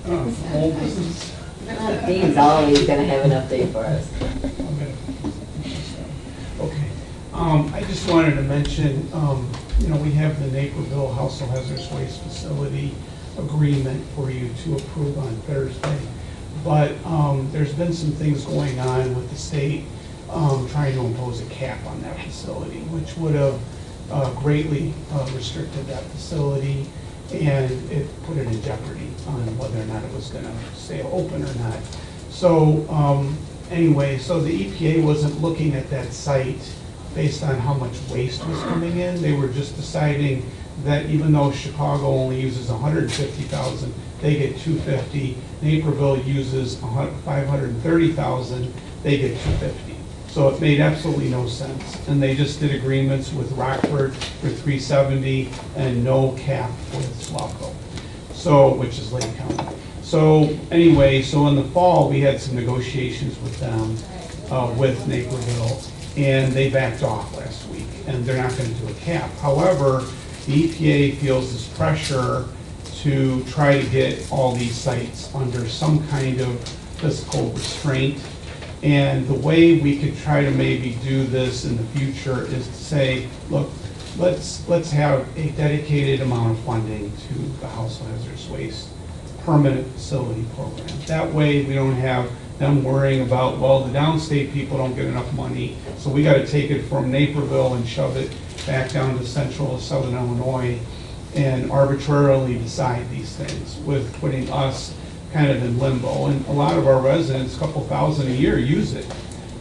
Old business. Dean's always gonna have an update for us. Okay. I just wanted to mention, we have the Naperville Household Hazardous Waste Facility agreement for you to approve on Thursday. But there's been some things going on with the state trying to impose a cap on that facility, which would have greatly restricted that facility, and it put it in jeopardy on whether or not it was going to stay open or not. So anyway, so the EPA wasn't looking at that site based on how much waste was coming in. They were just deciding that even though Chicago only uses 150,000, they get 250. Naperville uses 530,000, they get 250. So it made absolutely no sense. And they just did agreements with Rockford for 370 and no cap with Slauco, so, which is Lake County. So anyway, so in the fall, we had some negotiations with them, with Naperville, and they backed off last week, and they're not going to do a cap. However, the EPA feels this pressure to try to get all these sites under some kind of fiscal restraint. And the way we could try to maybe do this in the future is to say, look, let's have a dedicated amount of funding to the Household Hazardous Waste Permanent Facility Program. That way we don't have them worrying about, well, the downstate people don't get enough money, so we got to take it from Naperville and shove it back down to central or southern Illinois and arbitrarily decide these things with putting us kind of in limbo. And a lot of our residents, a couple thousand a year, use it.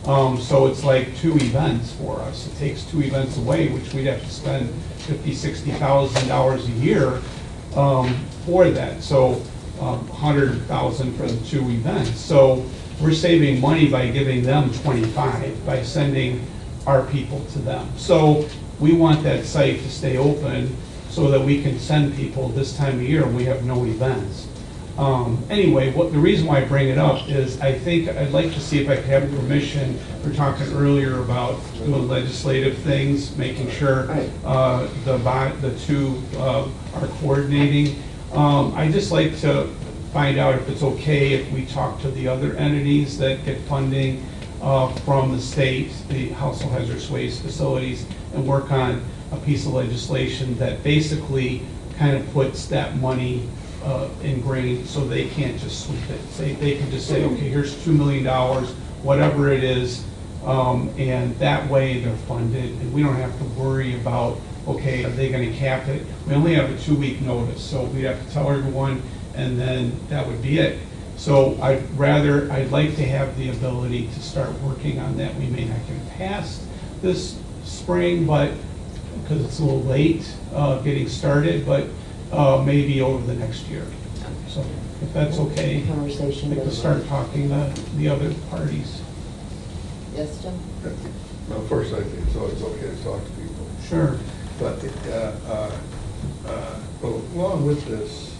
So it's like 2 events for us. It takes 2 events away, which we'd have to spend $50,000, $60,000 a year for that. So $100,000 for the 2 events. So we're saving money by giving them 25 by sending our people to them. So we want that site to stay open so that we can send people this time of year when we have no events. Anyway, the reason why I bring it up is I think I'd like to see if I could have permission. We were talking earlier about doing legislative things, making sure the two are coordinating. I'd just like to find out if it's okay if we talk to the other entities that get funding from the state, the Household Hazardous Waste Facilities, and work on a piece of legislation that basically kind of puts that money ingrained so they can't just sweep it. They can just say, okay, here's $2 million, whatever it is, and that way they're funded, and we don't have to worry about, okay, are they going to cap it? We only have a 2-week notice, so we'd have to tell everyone, and then that would be it. So I'd like to have the ability to start working on that. We may not get it passed this spring, but because it's a little late getting started, but maybe over the next year. So if that's okay, Conversation. we can start talking to the other parties. Yes, Jim? Well, first, I think it's always okay to talk to people. Sure. But along with this,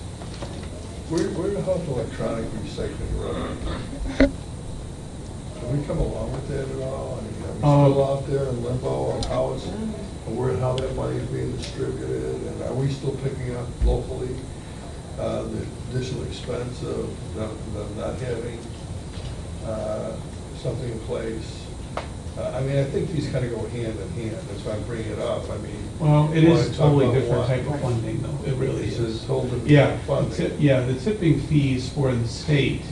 where the hell's electronic recycling running? Have we come along with that at all? I mean, are we still out there in limbo on how that money is being distributed? And are we still picking up locally the additional expense of them not having something in place? I mean, I think these kind of go hand in hand. That's why I'm bringing it up. I mean, Well, it is a totally different what? type of funding, though. It really This is. is totally Yeah, different funding. the tipping fees for the state,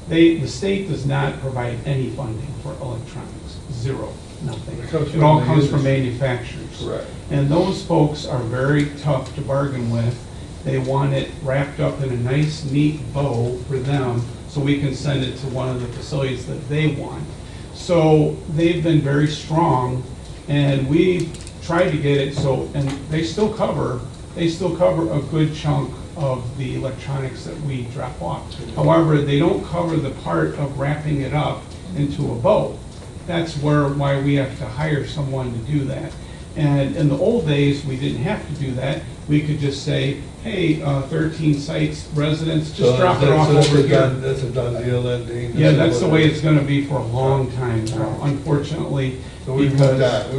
the state does not provide any funding for electronics. Zero, nothing. It all comes from manufacturers. Correct. And those folks are very tough to bargain with. They want it wrapped up in a nice, neat bow for them, so we can send it to one of the facilities that they want. So they've been very strong, and we tried to get it so, and they still cover a good chunk of the electronics that we drop off. However, they don't cover the part of wrapping it up into a bow. That's why we have to hire someone to do that. And in the old days, we didn't have to do that. We could just say, hey, 13 sites, residents, just drop it off over here. That's a done deal then, Dean? Yeah, that's the way it's gonna be for a long time now, unfortunately. So we're moving on.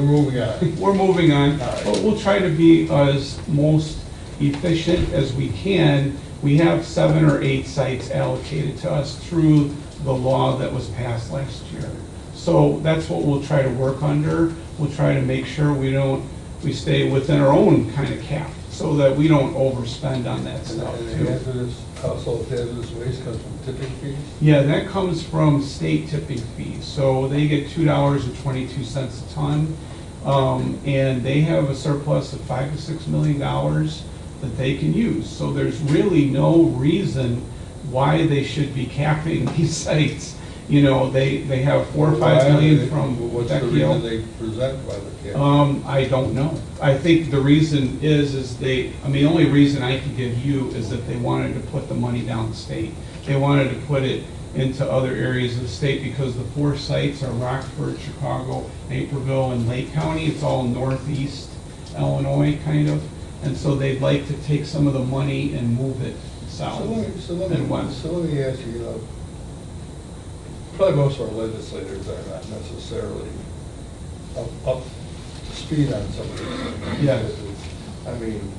We're moving on, All right. but we'll try to be as most efficient as we can we have 7 or 8 sites allocated to us through the law that was passed last year. So that's what we'll try to work under. We'll try to make sure we stay within our own kind of cap, so that we don't overspend on that stuff And too. hazardous, household hazardous waste comes from tipping fees? Yeah, that comes from state tipping fees. So they get $2.22 a ton. And they have a surplus of $5 to $6 million that they can use. So there's really no reason why they should be capping these sites. You know, they have 4 or 5 million from What's the Vecchio. reason they present by the cap? I don't know. I think the reason is the only reason I can give you is that they wanted to put the money down the state. They wanted to put it into other areas of the state because the 4 sites are Rockford, Chicago, Naperville, and Lake County. It's all northeast Illinois, kind of. And so they'd like to take some of the money and move it south and west. So let me ask you, probably most of our legislators are not necessarily up to speed on some of these things. Yes. I mean,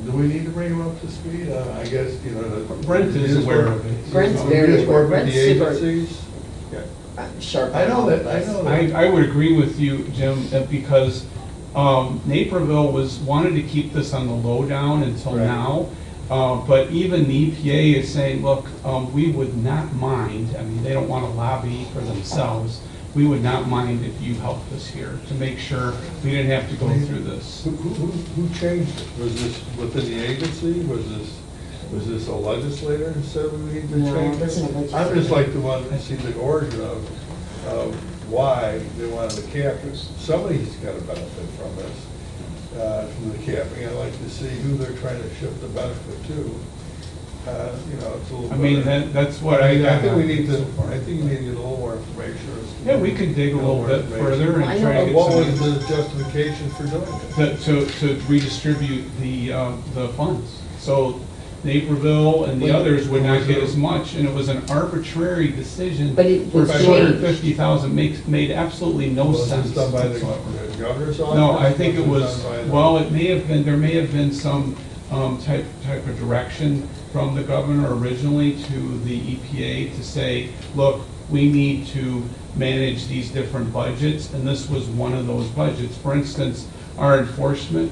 do we need to bring them up to speed? I guess, Brent is aware of it. Brent's We very just work aware. with the Brent's super- agencies? Sharp. I know on that, all I this. know that. I would agree with you, Jim, that because Naperville wanted to keep this on the lowdown until Right. now. But even the EPA is saying, look, we would not mind, they don't want to lobby for themselves. We would not mind if you helped us here to make sure we didn't have to go through this. Who changed it? Was this within the agency? Was this a legislator who said we need to No, change it wasn't a it? I'm just like the one to see the origin of why they wanted the cap. Somebody's got to benefit from this, from the capping. I'd like to see who they're trying to shift the benefit to. It's a little better. That's what I got think we on need so to, far. I think we need to get a little more information. Yeah, we can dig a little bit further I and know, try to but get What was some, the justification for doing it? to redistribute the funds. So Naperville and the others would not get as much, and it was an arbitrary decision But it for was $250,000, made absolutely no Was sense this done by the whatsoever. governor's office? No, I think it was, done by the- well, it may have been, there may have been some type of direction from the governor originally to the EPA to say, look, we need to manage these different budgets, and this was one of those budgets. For instance, our enforcement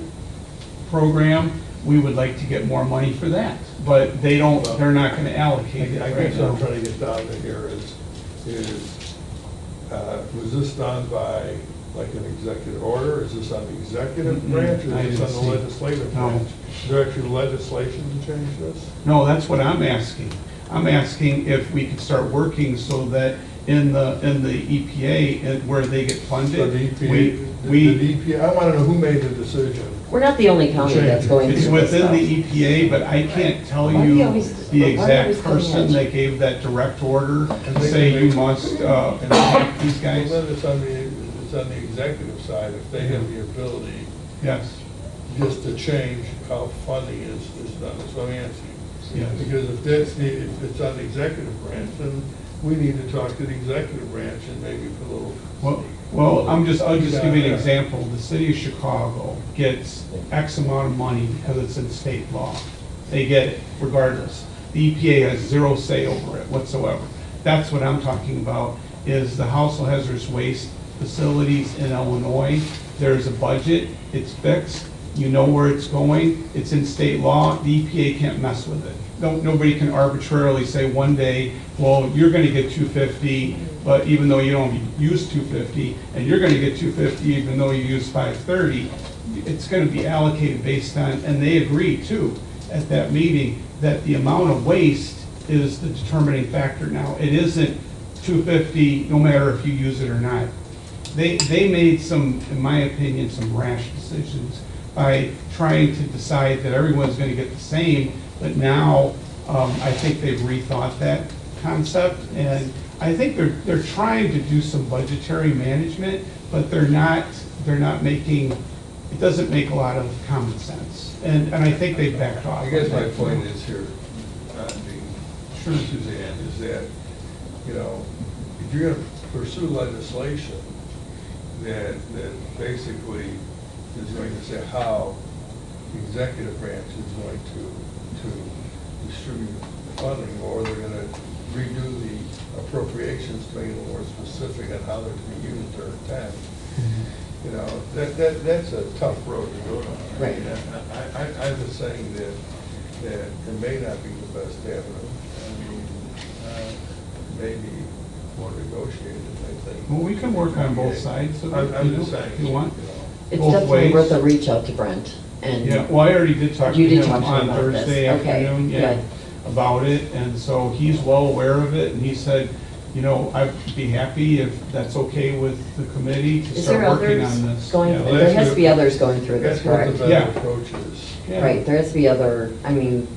program, we would like to get more money for that, but they're not gonna allocate it I right guess what I'm now. trying to get down to here was this done by like an executive order? Is this on the executive Mm-mm, branch or I is this didn't on the see. legislative No. branch? Is there actually legislation to change this? No, that's what I'm asking. I'm asking if we could start working so that in the EPA, where they get So the funded, EPA, the EPA, I want to know who made the decision. We're not the only county that's going through it's this within stuff. the EPA, but I can't tell Why do you you always- the why do you always exact come person in? that gave that direct order And to they- say they- you must impact these guys. Well, then it's on the executive side, if they have the ability Yes, just to change how funding is done, that's what I'm asking. yes. Because if it's on the executive branch, then we need to talk to the executive branch and maybe put a little. Well, I'll just give you an Yeah. example. The city of Chicago gets X amount of money because it's in state law. They get it regardless. The EPA has zero say over it whatsoever. That's what I'm talking about, is the household hazardous waste facilities in Illinois. There's a budget, it's fixed, you know where it's going, it's in state law, the EPA can't mess with it. Nobody can arbitrarily say one day, well, you're gonna get 250, but even though you don't use 250, and you're gonna get 250 even though you use 530, it's gonna be allocated based on, and they agree too, at that meeting, that the amount of waste is the determining factor now. It isn't 250, no matter if you use it or not. They made some, in my opinion, some rash decisions by trying to decide that everyone's gonna get the same, but now, I think they've rethought that concept, and I think they're trying to do some budgetary management, but they're not making, it doesn't make a lot of common sense, and I think they've backed off. I guess on my that. point is here, Suzanne, is that, if you're gonna pursue legislation that basically is going to say how the executive branch is going to to distribute funding, or they're gonna redo the appropriations to make it more specific on how they're to be used during time. You know, that's a tough road to go down. I Right. mean, I'm just saying that it may not be the best avenue. I mean, maybe more negotiated, I think. Well, we can work on both sides of it, I'm you know, just saying. if you want. It's Both definitely ways. worth a reach out to Brent and. Yeah, well, I already did talk to You did him talk to him on about this. Thursday Okay, afternoon, yeah, good. about it, and so he's well aware of it, and he said, you know, I'd be happy if that's okay with the committee to Is there start working others on this. going, Yeah, well, there that's has to good. be others going through this, That's what correct? the better Yeah. approach is. yeah. Right, there has to be other, I mean,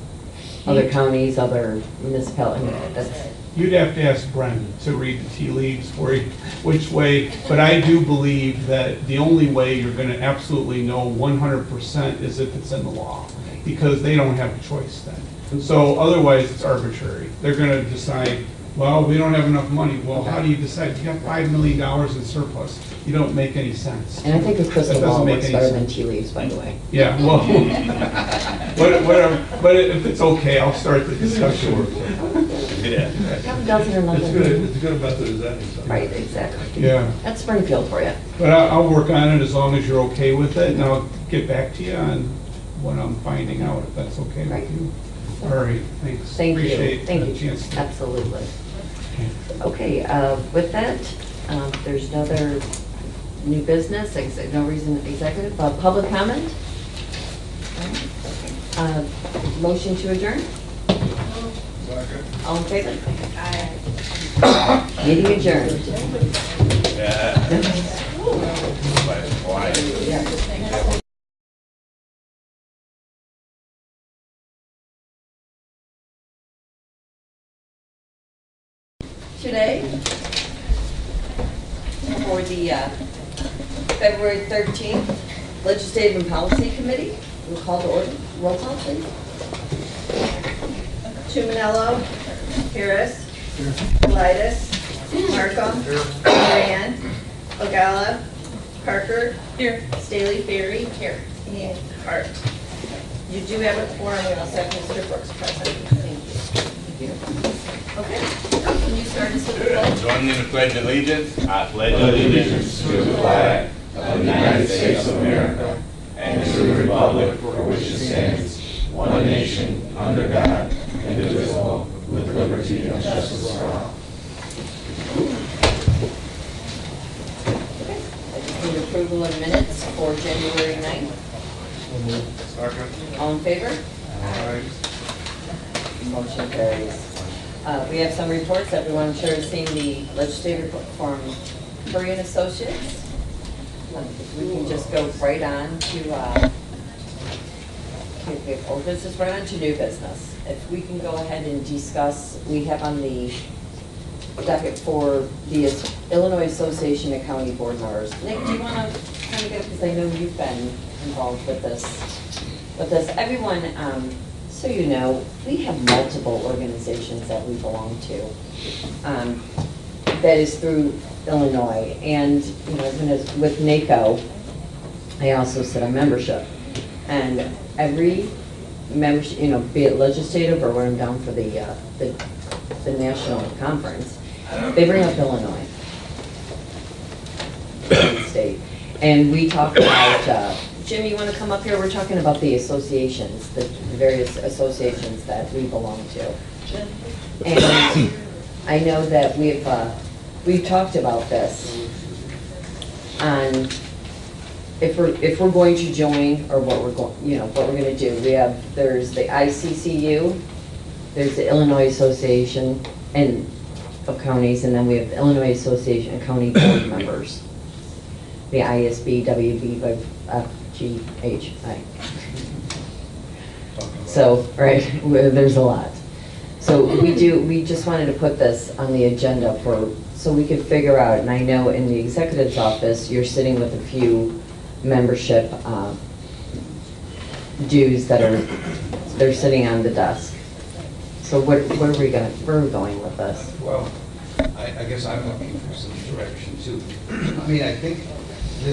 other counties, other municipalities, that's, You'd have to ask Brendan to read the tea leaves for you, which way, but I do believe that the only way you're gonna absolutely know 100% is if it's in the law, because they don't have a choice then. So otherwise, it's arbitrary. They're gonna decide, well, we don't have enough money. Well, how do you decide? You got $5 million in surplus. You don't make any sense. and I think a crystal That doesn't ball make works any better than sense. tea leaves, by the way. Yeah, well, whatever, but if it's okay, I'll start the discussion. Half a dozen or It's nothing. good, it's a good method as any. so. Right, exactly. Yeah, That's Springfield for you. but I'll work on it as long as you're okay with it, and I'll get back to you on what I'm finding out, if that's okay Right. with you. All right, thanks. Thank you, Appreciate thank the you. chance to- Absolutely. Okay, with that, there's no other new business, no reason executive, public comment? Motion to adjourn? All in favor? Aye. Meeting adjourned. Today, for the February 13th Legislative and Policy Committee, we'll call to order. Roll call, please. Chumanello. Harris. Politis. Markham. Moran. Ogalla. Parker. Here. Staley Ferry. Here. And Hart. You do have a quorum, we also have Mr. Brooks present. Thank you. Okay, can you start us with the pledge? Join me in the pledge of allegiance. I pledge allegiance to the flag of the United States of America and to the republic for which it stands, one nation, under God, indivisible, with liberty and justice for all. I just need approval of minutes for January 9th. All in favor? Motion carries. We have some reports. Everyone sure has seen the legislative report from Curry and Associates. We can just go right on to, old business, right on to new business. If we can go ahead and discuss, we have on the docket for the Illinois Association of County Board Members. Nick, do you want to kind of go, because I know you've been involved with this. Everyone, so you know, we have multiple organizations that we belong to. That is through Illinois, and you know, with NACO, I also sit on membership, and every membership, you know, be it legislative or when I'm down for the national conference, they bring up Illinois, state, and we talk about. Jim, you want to come up here? We're talking about the associations, the various associations that we belong to. And I know that we've talked about this, and if we're going to join, or what we're going, you know, what we're going to do. There's the ICCU, there's the Illinois Association of Counties, and then we have the Illinois Association of County Board Members, the ISB, WB, GHI. So, right, there's a lot. So we just wanted to put this on the agenda so we could figure out, and I know in the executive's office, you're sitting with a few membership dues they're sitting on the desk. So where are we going with this? Well, I guess I'm looking for some direction too. I mean, I think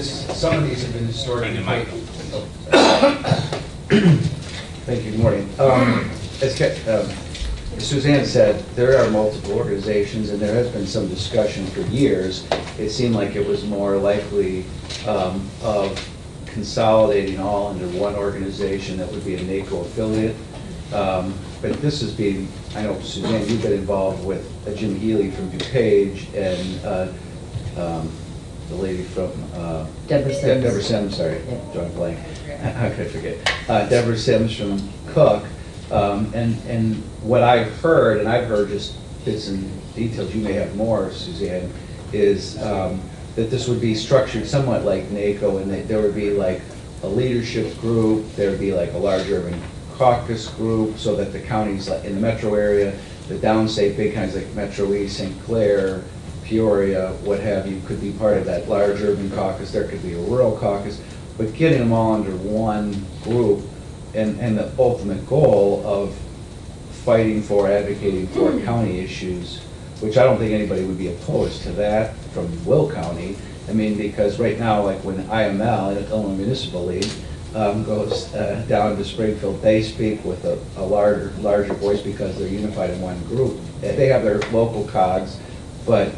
some of these have been historically. Thank you, good morning. Suzanne said, there are multiple organizations, and there has been some discussion for years. It seemed like it was more likely of consolidating all under one organization that would be a NACO affiliate. But this is being, I know, Suzanne, you've been involved with Jim Healy from DuPage and the lady from... Deborah Sims. Deborah Sims, sorry, Yeah. drawing blank. How could I forget? Deborah Sims from Cook. And what I've heard, and I've heard just bits and details, you may have more, Suzanne, is that this would be structured somewhat like NACO, and that there would be like a leadership group, there would be like a large urban caucus group, so that the counties like in the metro area, the downstate big counties like Metro East, St. Clair, Peoria, what have you, could be part of that large urban caucus. There could be a rural caucus, but getting them all under one group, and the ultimate goal of fighting for, advocating for county issues, which I don't think anybody would be opposed to that from Will County. I mean, because right now, like when IML, Illinois Municipal League, goes down to Springfield, they speak with a larger voice because they're unified in one group. They have their local COGs, but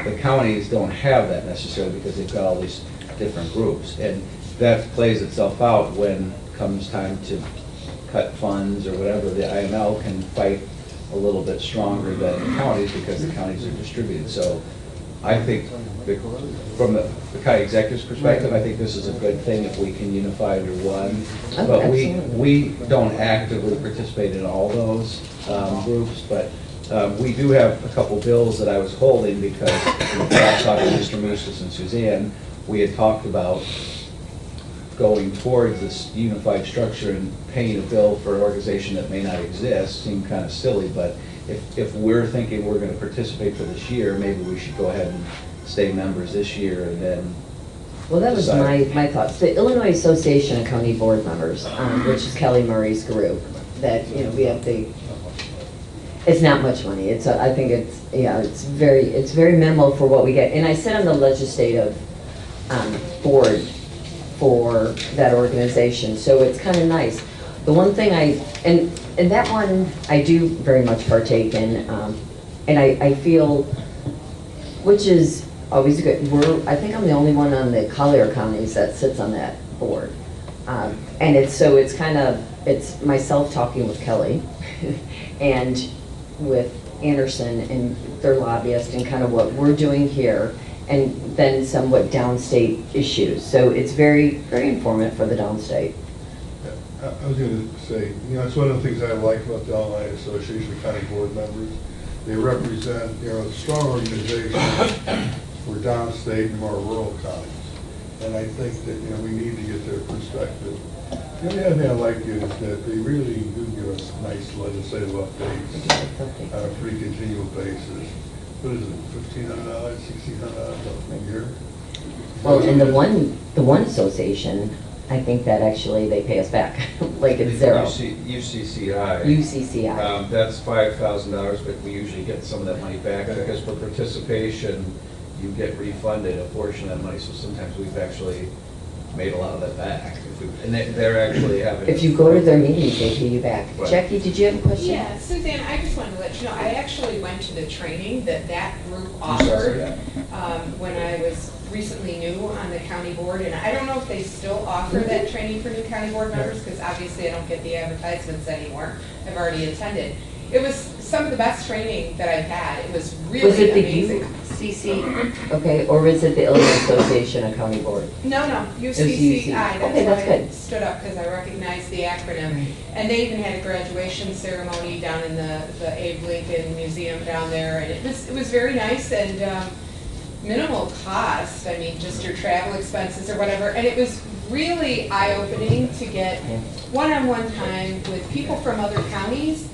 the counties don't have that necessarily because they've got all these different groups. And that plays itself out when it comes time to cut funds or whatever. The IML can fight a little bit stronger than the counties because the counties are distributed. So I think from the county executive's perspective, I think this is a good thing if we can unify under one. Oh, But absolutely. we don't actively participate in all those groups, but we do have a couple bills that I was holding because when I was talking to Mr. Mooses and Suzanne, we had talked about going towards this unified structure and paying a bill for an organization that may not exist. Seemed kind of silly, but if we're thinking we're going to participate for this year, maybe we should go ahead and stay members this year and then Well, that was decide. my thoughts. The Illinois Association of County Board Members, which is Kelly Murray's group, that, you know, we have it's not much money. I think it's very minimal for what we get. And I sit on the legislative board for that organization, so it's kind of nice. The one thing and that one I do very much partake in, and I feel, which is always good. I think I'm the only one on the Collier counties that sits on that board, and it's myself talking with Kelly, and with Anderson and their lobbyist, and kind of what we're doing here, and then somewhat downstate issues. So it's very, very informative for the downstate. I was going to say, you know, it's one of the things I like about the Illinois Association of County Board Members. They represent, you know, a strong organization for downstate and more rural counties. And I think that, you know, we need to get their perspective. The only other thing I like is that they really do give us nice legislative updates on a pretty continual basis. What is it, $1,500, $1,600 a year? Well, and the one association, I think that actually they pay us back, like it's zero. UCCI. UCCI. That's $5,000, but we usually get some of that money back because for participation, you get refunded a portion of that money. So sometimes we've actually made a lot of that back. And they're actually having. If you go to their meetings, they pay you back. Right. Jackie, did you have a question? Yeah, Suzanne, I just wanted to let you know, I actually went to the training that group I'm sorry, offered when I was recently new on the county board, and I don't know if they still offer that training for new county board members, because obviously I don't get the advertisements anymore. I've already attended. It was some of the best training that I've had. It was really Was it the amazing. UCC? Okay, or was it the Illinois Association of County Board? No, UCC. UCCI. Okay, that's why I good. stood up, because I recognized the acronym. Right. And they even had a graduation ceremony down in the Abe Lincoln Museum down there, and it was very nice and minimal cost. I mean, just your travel expenses or whatever. And it was really eye-opening to get one-on-one time with people from other counties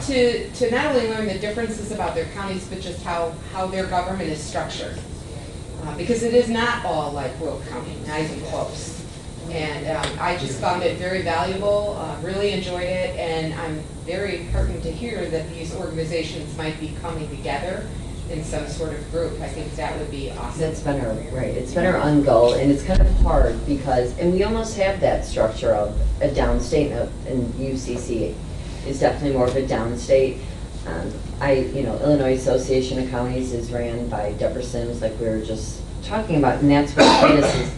to not only learn the differences about their counties, but just how their government is structured. Because it is not all like Will County, not even close. And I just found it very valuable, really enjoyed it, and I'm very heartened to hear that these organizations might be coming together in some sort of group. I think that would be awesome. That's been it's been our own goal, and it's kind of hard because, and we almost have that structure of a downstate and UCC, is definitely more of a downstate. Illinois Association of Counties is ran by Deborah Sims, like we were just talking about, and that's what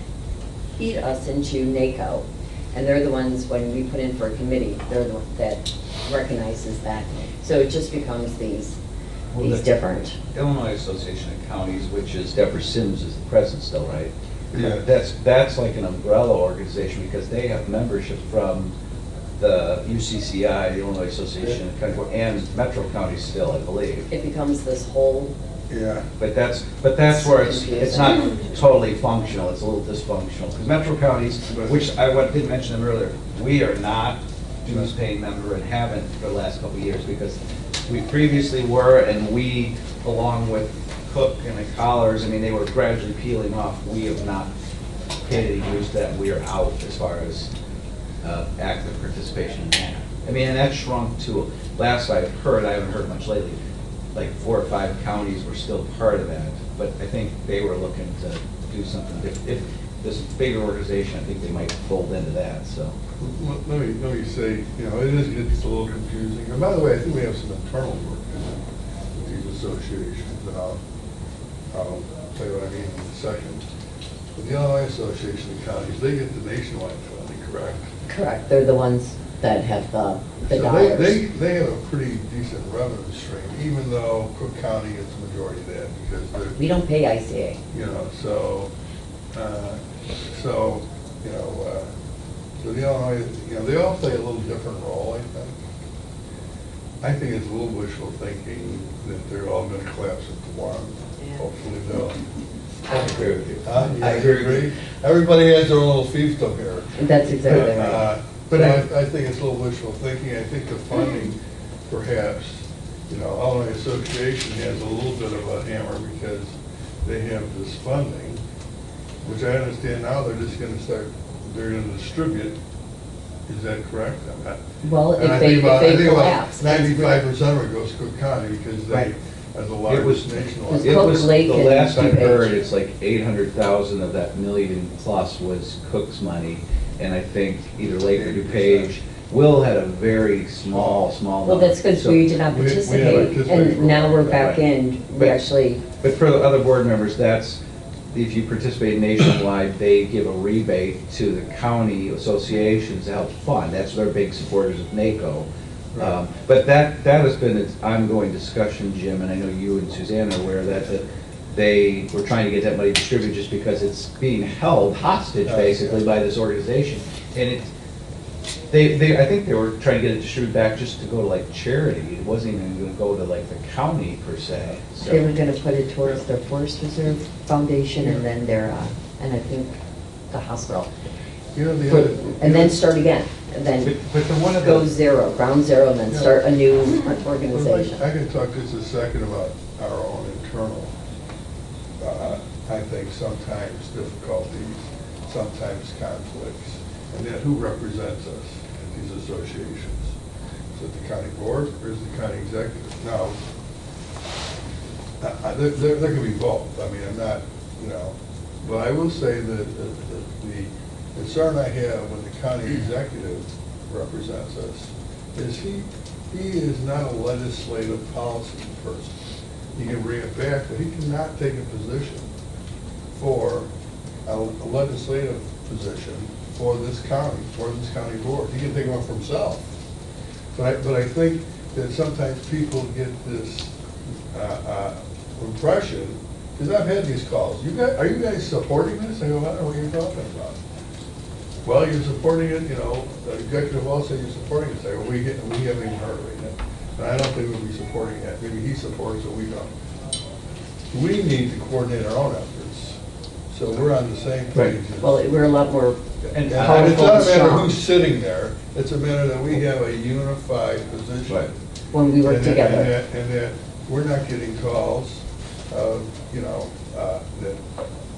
feed us into NACO. And they're the ones, when we put in for a committee, they're the one that recognizes that. So it just becomes these different. Illinois Association of Counties, which is Deborah Sims is the president still, right? Yeah. That's like an umbrella organization because they have membership from the UCCI, the Illinois Association of Counties, and Metro Counties still, I believe. It becomes this whole, Yeah. But that's where it's not totally functional, it's a little dysfunctional. Because Metro Counties, which I did mention them earlier, we are not dues paying member and haven't for the last couple of years because we previously were, and we, along with Cook and the Collars, I mean, they were gradually peeling off. We have not paid any dues to that. We are out as far as active participation in that. I mean, and that shrunk to, last I heard, I haven't heard much lately, like 4 or 5 counties were still part of that, but I think they were looking to do something different. If this bigger organization, I think they might fold into that, so. Let me say, it gets a little confusing. And by the way, I think we have some internal work to do with these associations, and I'll tell you what I mean in a second. But the Illinois Association of Counties, they get the nationwide funding, correct? correct, they're the ones that have the So dollars. they have a pretty decent revenue stream, even though Cook County is the majority of that, because they're, We don't pay ICA. so the Illinois, they all play a little different role, I think. I think it's a little wishful thinking that they're all gonna collapse into one. Yeah. Hopefully they'll. I agree with you. You I guys agree. Everybody has their own little fiefdom here. That's exactly right. But I think it's a little wishful thinking. I think the funding, perhaps, Illinois Association has a little bit of a hammer because they have this funding, which I understand now they're just gonna they're gonna distribute. Is that correct? Well, And I if they think about collapse. that's really- 95% of it goes to Cook County because they Right. are the It was, largest nationwide. It it was, Lake the and last I DuPage. heard, it's like 800,000 of that million plus was Cook's money. And I think either Lake or DuPage, Will had a very small Well, number. that's good, So- we did not We didn't participate, participate and now we're for a back while. in, we But- actually, But for the other board members, that's, if you participate nationwide, they give a rebate to the county associations to help fund. That's their big supporters of NACO. Right. But that has been an ongoing discussion, Jim, and I know you and Suzanne are aware of that they were trying to get that money distributed just because it's being held hostage basically by this organization. And I think they were trying to get it distributed back just to go to like charity. It wasn't even going to go to like the county per se. So- they were gonna put it towards their Forest Reserve Foundation and then their, and I think the hospital. And then start again, and then But the one of go the, zero, ground zero, and then Yeah. start a new Well, organization. I can talk just a second about our own internal, I think sometimes difficulties, sometimes conflicts, and then who represents us at these associations? Is it the county board or is it the county executive? Now, there can be both. I mean, I'm not, but I will say that the concern I have when the county executive represents us is he is not a legislative policy person. He can bring it back, but he cannot take a position for a legislative position for this county board. He can take one for himself. But I think that sometimes people get this impression, because I've had these calls, are you guys supporting this? I go, I don't know what you're talking about. Well, you're supporting it, the executive also, you're supporting it. I go, we haven't even heard of it. And I don't think we'll be supporting it. Maybe he supports it, we don't. We need to coordinate our own efforts, so we're on the same page. Well, we're a lot more and And powerful it's not and a matter of strong who's sitting there, it's a matter that we have a unified position. Right. when we work And that- together. And that we're not getting calls of, that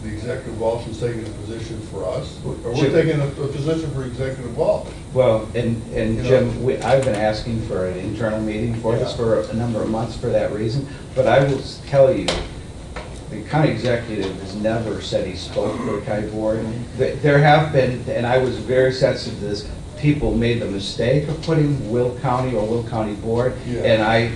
the executive Walsh is taking a position for us, or we're Jim- taking a position for executive Walsh. well, and You Jim, I've been asking for an internal meeting for this Yeah. for a number of months for that reason, but I will tell you, the county executive has never said he spoke for the county board. There have been, and I was very sensitive to this, people made the mistake of putting Will County or Will County Board, Yeah. and I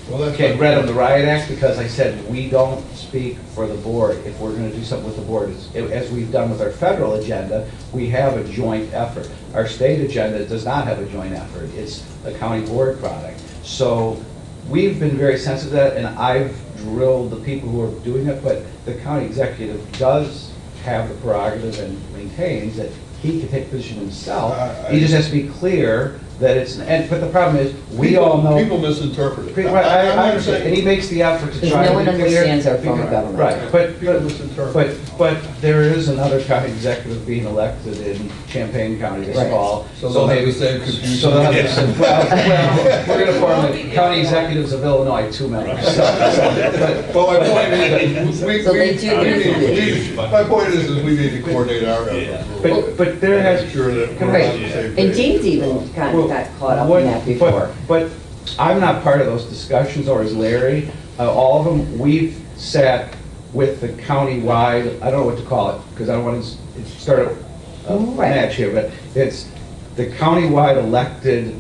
Well, that's read them the riot act because I said, we don't speak for the board. If we're gonna do something with the board, as we've done with our federal agenda, we have a joint effort. Our state agenda does not have a joint effort. It's a county board product. So we've been very sensitive to that, and I've drilled the people who are doing it, but the county executive does have the prerogative and maintains that he can take position himself. He just has to be clear that it's, but the problem is, we all know. People misinterpret it. Right, I I'm not understand, saying- and he makes the effort to Because try to no be one clear. understands our form of government. Right, People misinterpret. but there is another county executive being elected in Champaign County this Right. fall. So they'll have maybe- the same confusion. So they'll have the same, well, we're gonna form the county executives of Illinois, 2 members. Well, my point is, So they do my point is we need to coordinate our efforts. But there has. Make sure that we're on Right. the same And page. Dean's even kind Well, of got caught up what- in that before. But I'm not part of those discussions, or is Larry. All of them, we've sat with the county-wide, I don't know what to call it, because I don't want to start a Right. match here, but it's the county-wide elected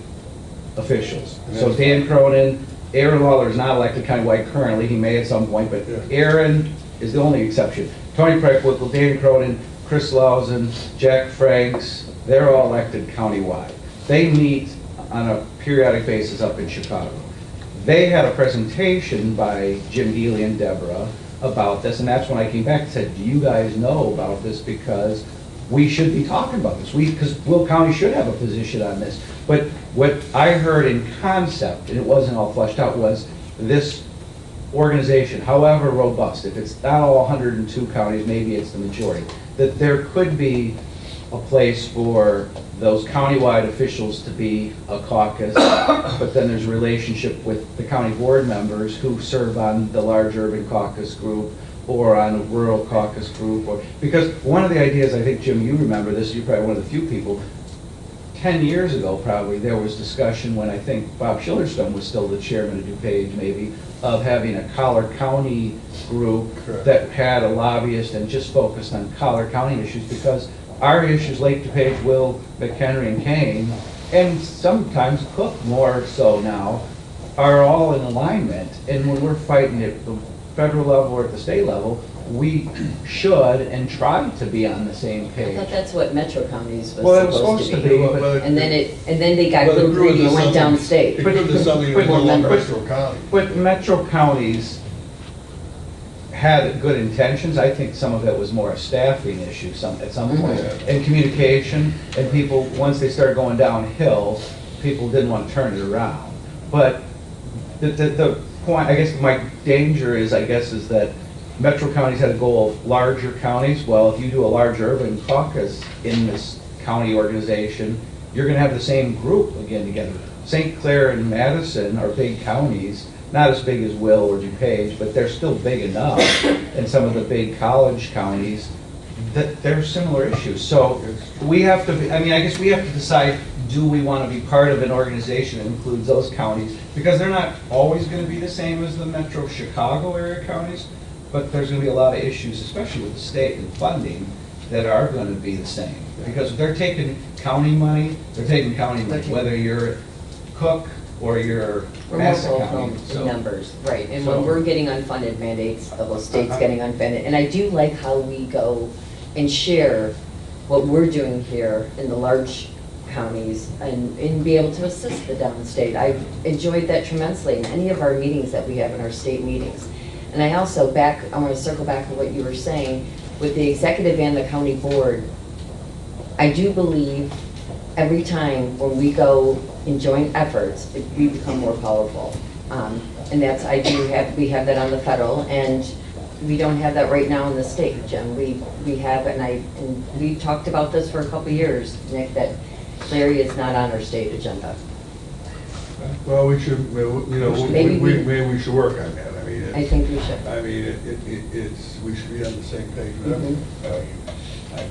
officials. So Dan Cronin, Aaron Lawler is not elected countywide currently, he may at some point, but Yeah. Aaron is the only exception. Tony Preckwinkle, Dan Cronin, Chris Lausen, Jack Franks, they're all elected countywide. They meet on a periodic basis up in Chicago. They had a presentation by Jim Healy and Deborah about this, and that's when I came back and said, do you guys know about this? Because we should be talking about this. Because Will County should have a position on this. But what I heard in concept, and it wasn't all fleshed out, was this organization, however robust, if it's not all 102 counties, maybe it's the majority, that there could be a place for those countywide officials to be a caucus, but then there's a relationship with the county board members who serve on the large urban caucus group or on a rural caucus group, or, because one of the ideas, I think, Jim, you remember this, you're probably one of the few people, 10 years ago probably, there was discussion when I think Bob Schillerstone was still the chairman of DuPage maybe, of having a Collar County group Correct. that had a lobbyist and just focused on Collar County issues, because our issues, Lake DuPage, Will, McHenry, and Kane, and sometimes Cook more so now, are all in alignment. And when we're fighting at the federal level or at the state level, we should and try to be on the same I page. thought that's what Metro Counties Well, it was was supposed to be. But- And then they got but it real grew greedy into and went something- downstate. It grew into something But- that was but- Metro County. But Metro counties had good intentions. I think some of it was more a staffing issue at some point. Mhm. And communication, and people, once they started going downhill, people didn't want to turn it around. But the point, I guess my danger is that Metro counties had a goal of larger counties. Well, if you do a large urban caucus in this county organization, you're gonna have the same group again together. St. Clair and Madison are big counties, not as big as Will or DuPage, but they're still big enough. And some of the big college counties, that there are similar issues. So we have to, I guess we have to decide, do we want to be part of an organization that includes those counties? Because they're not always going to be the same as the Metro Chicago area counties, but there's going to be a lot of issues, especially with the state and funding, that are going to be the same. Because they're taking county money, whether you're Cook or you're We're more Madison vocal County. in So- numbers, right, and So- when we're getting unfunded mandates, the state's getting unfunded, and I do like how we go and share what we're doing here in the large counties and be able to assist the downstate. I've enjoyed that tremendously in any of our meetings that we have in our state meetings. And I also I want to circle back to what you were saying, with the executive and the county board, I do believe every time when we go in joint efforts, we become more powerful. And that's, we have that on the federal, and we don't have that right now in the state, Jim. We have, and we talked about this for a couple of years, Nick, that Larry is not on our state agenda. Well, we should, Maybe maybe we should work on that. I think we should. We should be on the same page with Mhm. everything.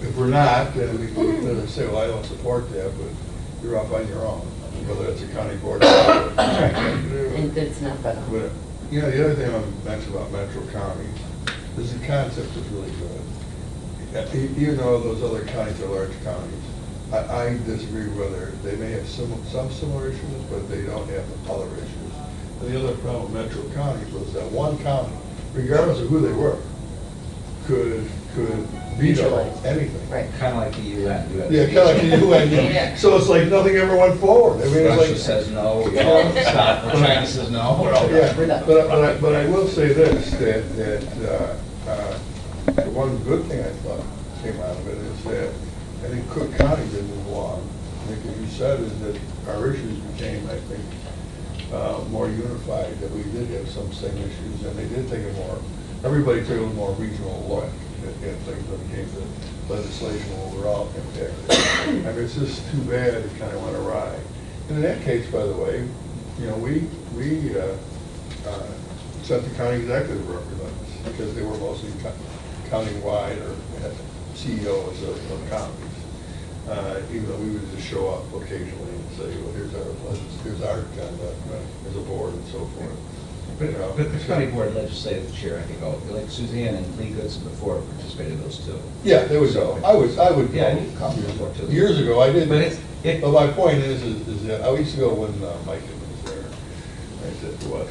If we're not, then we can say, well, I don't support that, but you're off on your own, whether it's a county board. And it's not better. But, the other thing I want to mention about Metro County is the concept is really good. Even though those other counties are large counties, I disagree whether, they may have some similar issues, but they don't have other issues. And the other problem with Metro County was that one county, regardless of who they were, could veto anything. Right. Kind of like the UN. Yeah, kind of like the UN. So it's like nothing ever went forward. I mean, it's Russia like. says no, we all stop. China says no, we're all Yeah, We're done. but I will say this, that the one good thing I thought came out of it is that I think Cook County did move along. I think what you said is that our issues became, I think, more unified, that we did have some same issues, and they did take a more, everybody took a more regional look at things when it came to legislation overall impacted. I mean, it's just too bad it kind of went awry. And in that case, by the way, you know, we sent the county executive representatives because they were mostly countywide or had CEOs of counties. Even though we would just show up occasionally and say, well, here's our agenda as a board and so forth. But the county board legislative chair, I think, like Suzanne and Lee Goodson before participated in those two. Yeah, there was go. I would. Yeah, you come before too. Years ago, I did. But But my point is that I used to go when Mike was there. I said to us,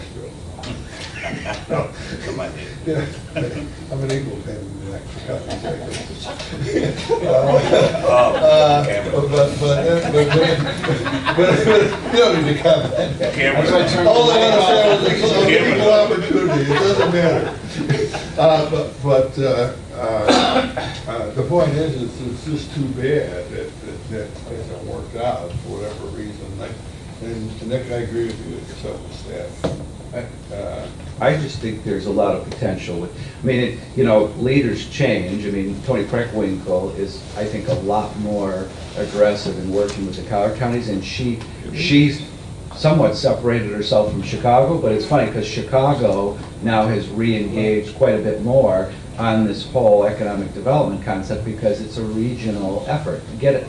yeah, I'm an Eagle fan. But you don't need to comment. Cameras. All I want to say was it's an equal opportunity. It doesn't matter. The point is, it's just too bad that hasn't worked out for whatever reason. And Nick, I agree with you, it's up to staff. I just think there's a lot of potential with, I mean, leaders change. I mean, Toni Preckwinkle is, I think, a lot more aggressive in working with the counties, and she's somewhat separated herself from Chicago, but it's funny because Chicago now has re-engaged quite a bit more on this whole economic development concept because it's a regional effort. I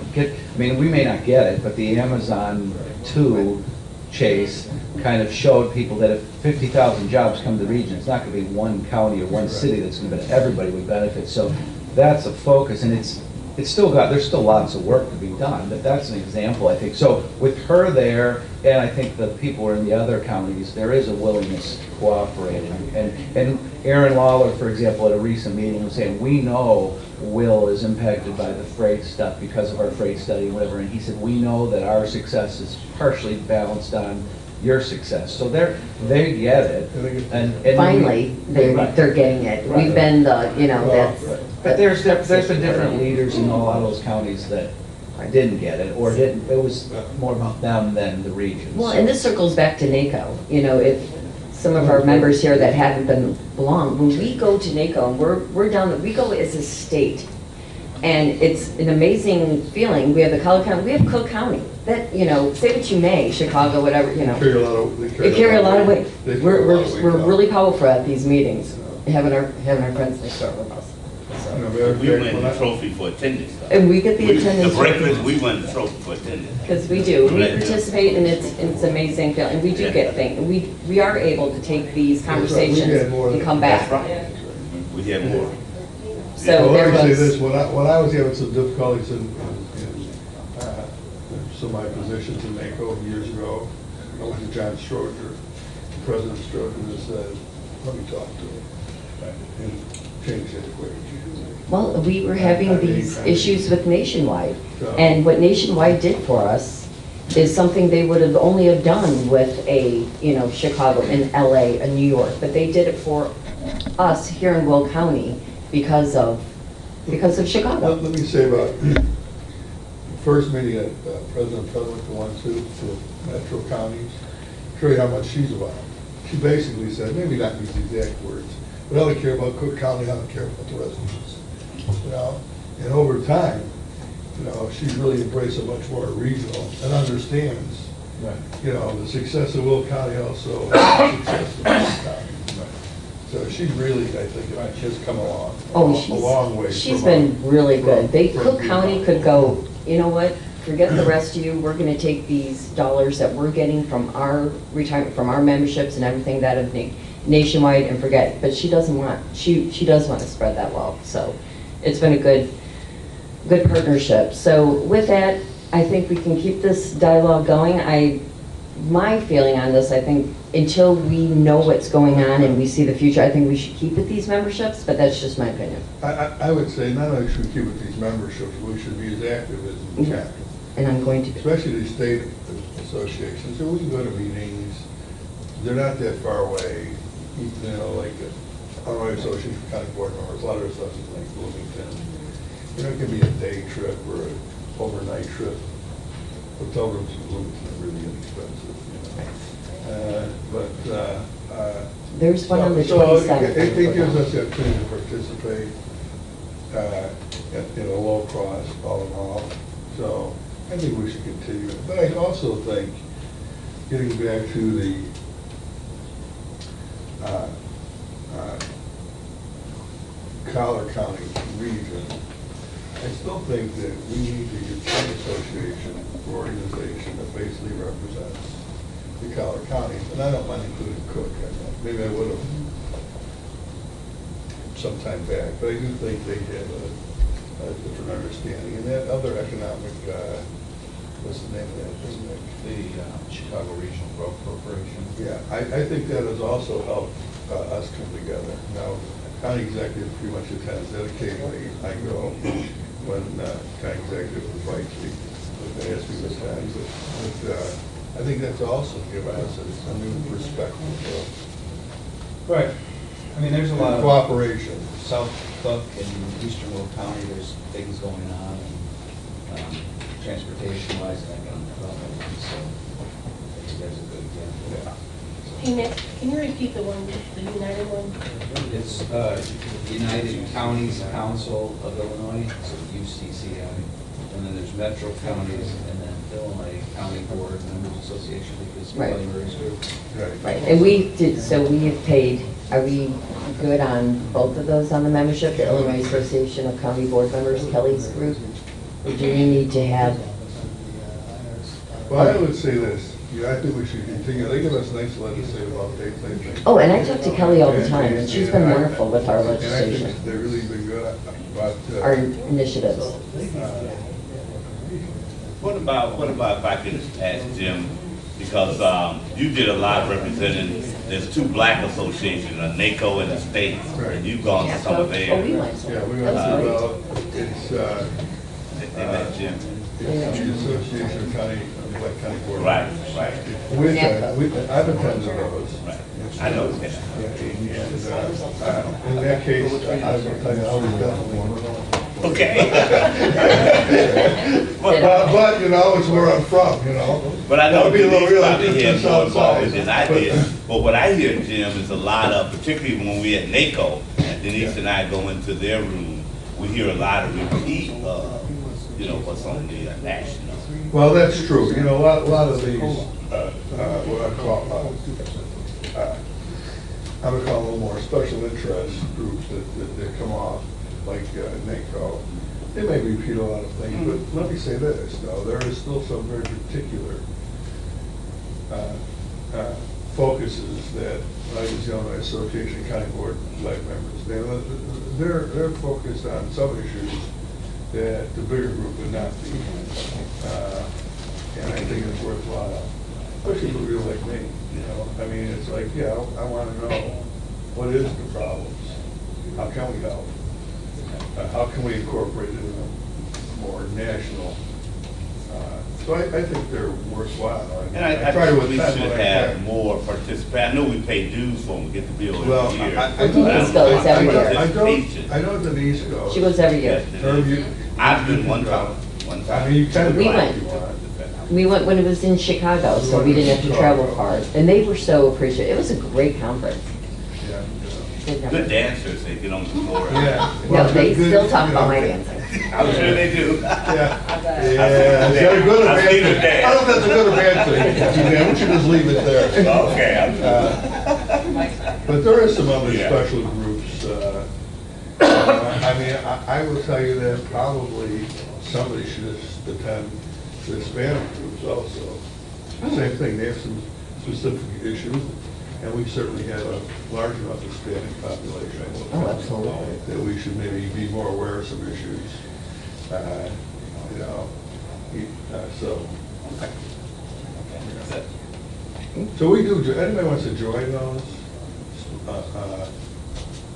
mean, we may not get it, but the Amazon 2 chase kind of showed people that if 50,000 jobs come to the region, it's not going to be one county or one city that's going to benefit. Everybody would benefit. So that's a focus, and there's still lots of work to be done, but that's an example, I think. So with her there, and I think the people in the other counties, there is a willingness to cooperate. And Aaron Lawler, for example, at a recent meeting was saying, we know Will is impacted by the freight stuff because of our freight study and whatever, and he said, we know that our success is partially balanced on your success. So they get it. And Finally, they're getting it. Right. We've been that's. But there's been different leaders in a lot of those counties that didn't get it, or didn't. It was more about them than the region. Well, and this circles back to NACO. If some of our members here that haven't been belong, when we go to NACO, and we're down, we go as a state, and it's an amazing feeling. We have the Collier County, we have Cook County. That say what you may, Chicago, whatever They carry a lot of weight. We're really powerful at these meetings, having our friends next door with us. We win the trophy for attendance. though. And we get the attendance. The breakfast, we win the trophy for attendance. Because we do, we participate, and it's amazing feeling, and we do get things, and we are able to take these conversations and come back. That's right. We have more. So Well, there let me say was, this, when I was having some difficulties in some of my positions in NACO years ago, I went to John Stroger, President Stroger, and said, let me talk to him, and change that equation. well, we were having these issues with Nationwide, and what Nationwide did for us is something they would have only have done with a, Chicago and LA and New York, but they did it for us here in Will County because of Chicago. Let me say about the first meeting that President Frederick went to Metro counties, show you how much she's about. She basically said, maybe not these exact words, but I don't care about Cook County, I don't care about the residents. And over time, she's really embraced a much more regional and understands, the success of Will County also, the success of Cook County. So she's really, I think, has come along, a long way. She's been really good. Cook County could go, you know what, forget the rest of you, we're gonna take these dollars that we're getting from our retirement, from our memberships and everything that of Nationwide and forget, but she does want to spread that wealth, so it's been a good good partnership. So with that, I think we can keep this dialogue going. My feeling on this, I think, until we know what's going on and we see the future, I think we should keep with these memberships, but that's just my opinion. I would say not only should we keep with these memberships, we should be as active as we can. And I'm going to be. Especially these state associations, so we can go to meetings, they're not that far away, you know, like Illinois Association for County Board Members, a lot of associations like Bloomington. You know, it can be a day trip or an overnight trip. Hotel rooms in Bloomington are really inexpensive, you know. There's one on the So 27th. it gives us the opportunity to participate in a low cost, all in all. So I think we should continue it. But I also think, getting back to the Collier County region, I still think that we need to get some association or organization that basically represents the Collier counties. And I don't mind including Cook. Maybe I would have some time back, but I do think they have a different understanding. And that other economic, what's the name of that, isn't it? The Chicago Regional Growth Corporation. Yeah, I think that has also helped us come together. Now, county executive pretty much attends that occasionally. I go when county executive invites me, they ask me to attend. But I think that's also given us a new perspective Right. I mean, there's a lot of of cooperation. South Cook and Eastern Will County, there's things going on, and transportation-wise and economic development, so I think there's a good example. Yeah. Hey, Nick, can you repeat the one, the United one? It's United Counties Council of Illinois, so UCCI, and then there's Metro Counties, and then Illinois County Board Members Association, because Right. Kelly Murray's group. Right, and we did, so we have paid, are we good on both of those on the membership, the Illinois Association of County Board Members, Kelly's group? Or do we need to have, Well, I would say this, I think we should continue. They give us nice legislative updates, I think. oh, and I talk to Kelly all the time, and she's been wonderful with our And I legislation, think they've really been good about. our initiatives. What about if I could ask Jim, because you did a lot representing, there's two black associations, NACO and the States, and you've gone to some of Oh, we theirs. went, Yeah, we that went was great. through, it's, They met Jim. it's the Association of County, Black County Board. Right, right, I've attended those. right. I know that. And, in that case, I will tell you, I was definitely one of them. Okay. But, you know, it's where I'm from, you know. But I know That would be a little Denise probably real had more outside. involvement than I did. But what I hear, Jim, is a lot of, particularly when we at NACO, and Denise and I go into their room, we hear a lot of repeat of, you know, what's on the national. Well, that's true. You know, a lot of these, what I call, I would call a little more special interest groups that come off, like NACO. They may repeat a lot of things, but let me say this, though, there is still some very particular focuses that, when I was the Illinois Association of County Board Black members, they're focused on some issues that the bigger group would not be. And I think it's worthwhile, especially for people like me, you know. I mean, it's like, yeah, I want to know, what is the problems? How can we help? How can we incorporate it in a more national? So I think they're worthwhile. And I try to think we attend should when I have can. more participation. I know we pay dues for them, we get the bill Well, every year. I Denise goes every year. I know Denise goes. She goes every year. Yes, Herb, you- I've been one time. I mean, you can. We went. We went when it was in Chicago, so we didn't have to travel far, and they were so appreciative. It was a great conference. Good dancers, they get on the floor. Yeah. No, they Good- still talk you about know, my dancing. I'm sure they do. Yeah, yeah. Is that a good or I've bad seen thing? it there. I don't know if that's a good or bad thing. Why don't you just leave it there? Okay. But there are some other Yeah. special groups. I mean, I will tell you that probably somebody should attend the Hispanic groups also. Same thing, they have some specific issues, and we certainly have a large enough Hispanic population. Oh, absolutely. That we should maybe be more aware of some issues. You know, so. So we do, anybody wants to join those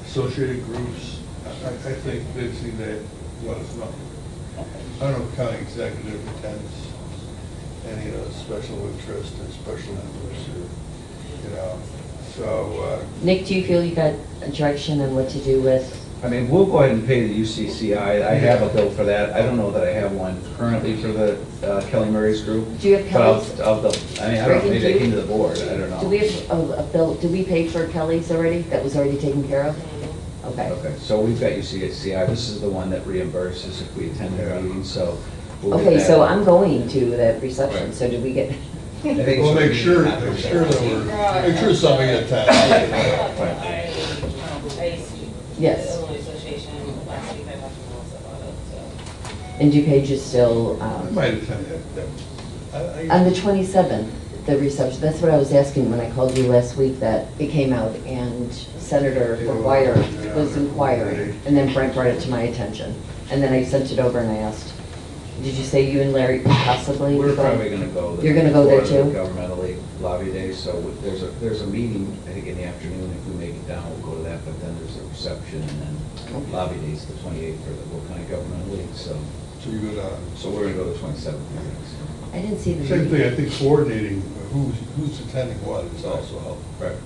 associated groups, I think they'd see that, let us know. I don't know if county executive attends any of the special interest or special interests, or, you know, so. Nick, do you feel you got a direction on what to do with? I mean, we'll go ahead and pay the UCCI. I have a bill for that. I don't know that I have one currently for the Kelly Murray's group. Do you have Kelly's? But I mean, I don't know, maybe I came to the board, I don't know. Do we have a bill, did we pay for Kelly's already? That was already taken care of? Okay. Okay, so we've got UCCI. This is the one that reimburses if we attend the meeting, so. we'll get Okay, that. so I'm going to the reception, Right. so did we get? I think We'll so. make sure that make sure something attends. Yes. Illinois Association, last week I talked to Melissa about it, so. And DuPage is still, I might attend that. on the 27th, the reception, that's what I was asking when I called you last week, that it came out and Senator McGuire was inquiring, and then Brent brought it to my attention. And then I sent it over and I asked, did you say you and Larry could possibly? We're go? probably gonna go. You're gonna go there before the too? Governmentally lobby day, so there's a meeting, I think in the afternoon, if we make it down, we'll go to that, but then there's a reception, and then lobby day's the 28th for the Will County Government League, so. So you go down. So we're gonna go the 27th. I didn't see the. Same thing, I think coordinating who's attending what is also helpful. Right.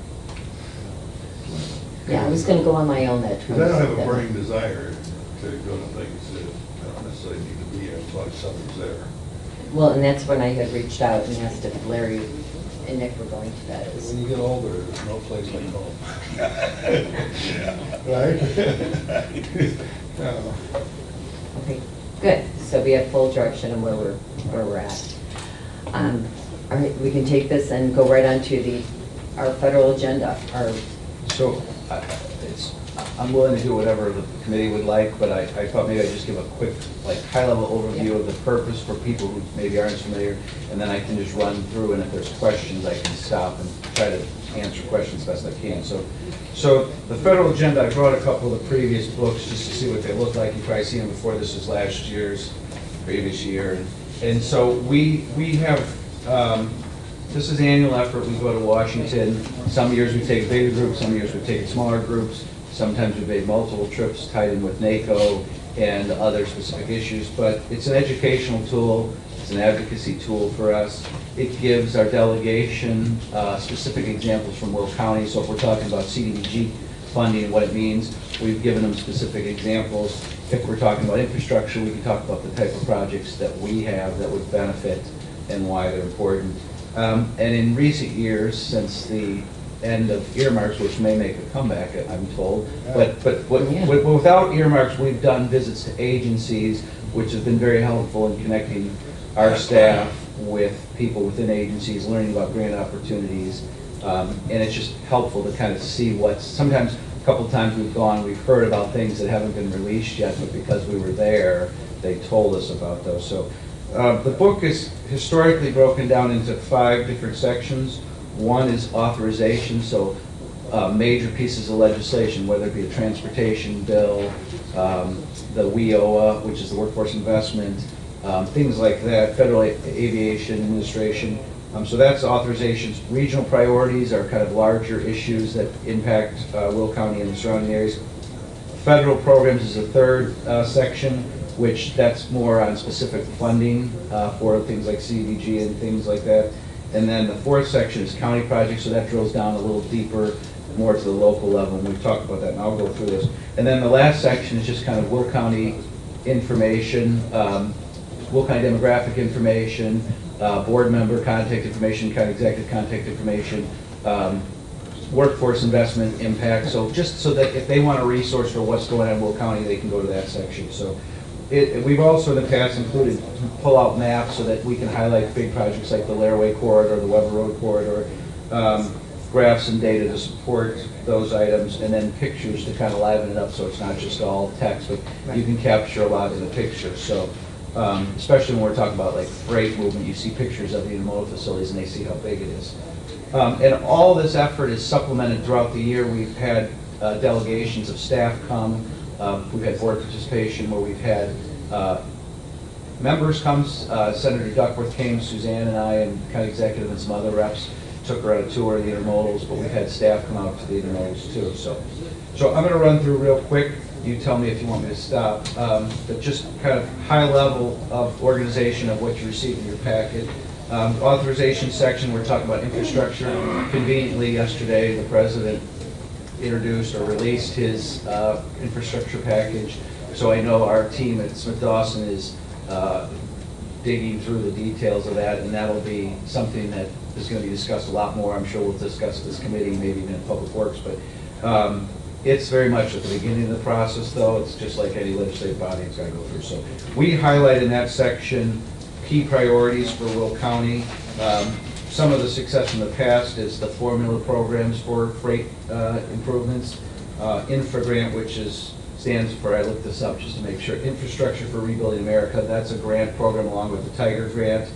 Yeah, I was gonna go on my own that 27th. Because I don't have a burning desire to go to things that I don't necessarily need to be here until somebody's there. Well, and that's when I had reached out and asked if Larry and Nick were going to that. When you get older, there's no place like home. Right? No. Okay, good. So we have full direction on where we're at. All right, we can take this and go right on to our federal agenda, So I'm willing to do whatever the committee would like, but I thought maybe I'd just give a quick, like, high-level overview of the purpose for people who maybe aren't familiar, and then I can just run through, and if there's questions, I can stop and try to answer questions best I can. So the federal agenda, I brought a couple of the previous books just to see what they look like. You've probably seen them before. This is last year's, previous year. And so we have, this is an annual effort. We go to Washington. Some years we take bigger groups, some years we take smaller groups. Sometimes we've made multiple trips tied in with NACO and other specific issues, but it's an educational tool, it's an advocacy tool for us. It gives our delegation specific examples from Will County, so if we're talking about CDBG funding and what it means, we've given them specific examples. If we're talking about infrastructure, we can talk about the type of projects that we have that would benefit and why they're important. And in recent years, since the end of earmarks, which may make a comeback, I'm told. But without earmarks, we've done visits to agencies, which has been very helpful in connecting our staff with people within agencies, learning about grant opportunities. And it's just helpful to kind of see what's, sometimes, a couple of times we've gone, we've heard about things that haven't been released yet, but because we were there, they told us about those. So the book is historically broken down into 5 different sections. One is authorization, so major pieces of legislation, whether it be a transportation bill, the WIOA, which is the Workforce Investment, things like that, Federal Aviation Administration. So that's authorizations. Regional priorities are kind of larger issues that impact Will County and the surrounding areas. Federal programs is a third section, which that's more on specific funding for things like CDBG and things like that. And then the fourth section is county projects, so that drills down a little deeper, more to the local level, and we've talked about that, and I'll go through this. And then the last section is just kind of Will County information, Will County demographic information, board member contact information, county executive contact information, workforce investment impact, so just so that if they want a resource for what's going on in Will County, they can go to that section. So we've also in the past included pull-out maps so that we can highlight big projects like the Laraway Corridor, the Weber Road Corridor, graphs and data to support those items, and then pictures to kind of liven it up so it's not just all text, but you can capture a lot in the picture. So especially when we're talking about like freight movement, you see pictures of the intermodal facilities and they see how big it is. And all this effort is supplemented throughout the year. We've had delegations of staff come. We've had board participation where we've had members comes, Senator Duckworth came, Suzanne and I, and county executive and some other reps took her on a tour of the intermodals, but we've had staff come out to the intermodals too. So I'm going to run through real quick. You tell me if you want me to stop. But just kind of high level of organization of what you received in your packet. Authorization section, we're talking about infrastructure. Conveniently, yesterday, the president introduced or released his infrastructure package. So I know our team at Smith Dawson is digging through the details of that, and that'll be something that is going to be discussed a lot more. I'm sure we'll discuss this committee, maybe even in Public Works, but it's very much at the beginning of the process, though. It's just like any legislative body it's got to go through. So we highlight in that section key priorities for Will County. Some of the success in the past is the formula programs for freight improvements. InfraGrant, which stands for, I looked this up just to make sure, Infrastructure for Rebuilding America. That's a grant program along with the Tiger Grant.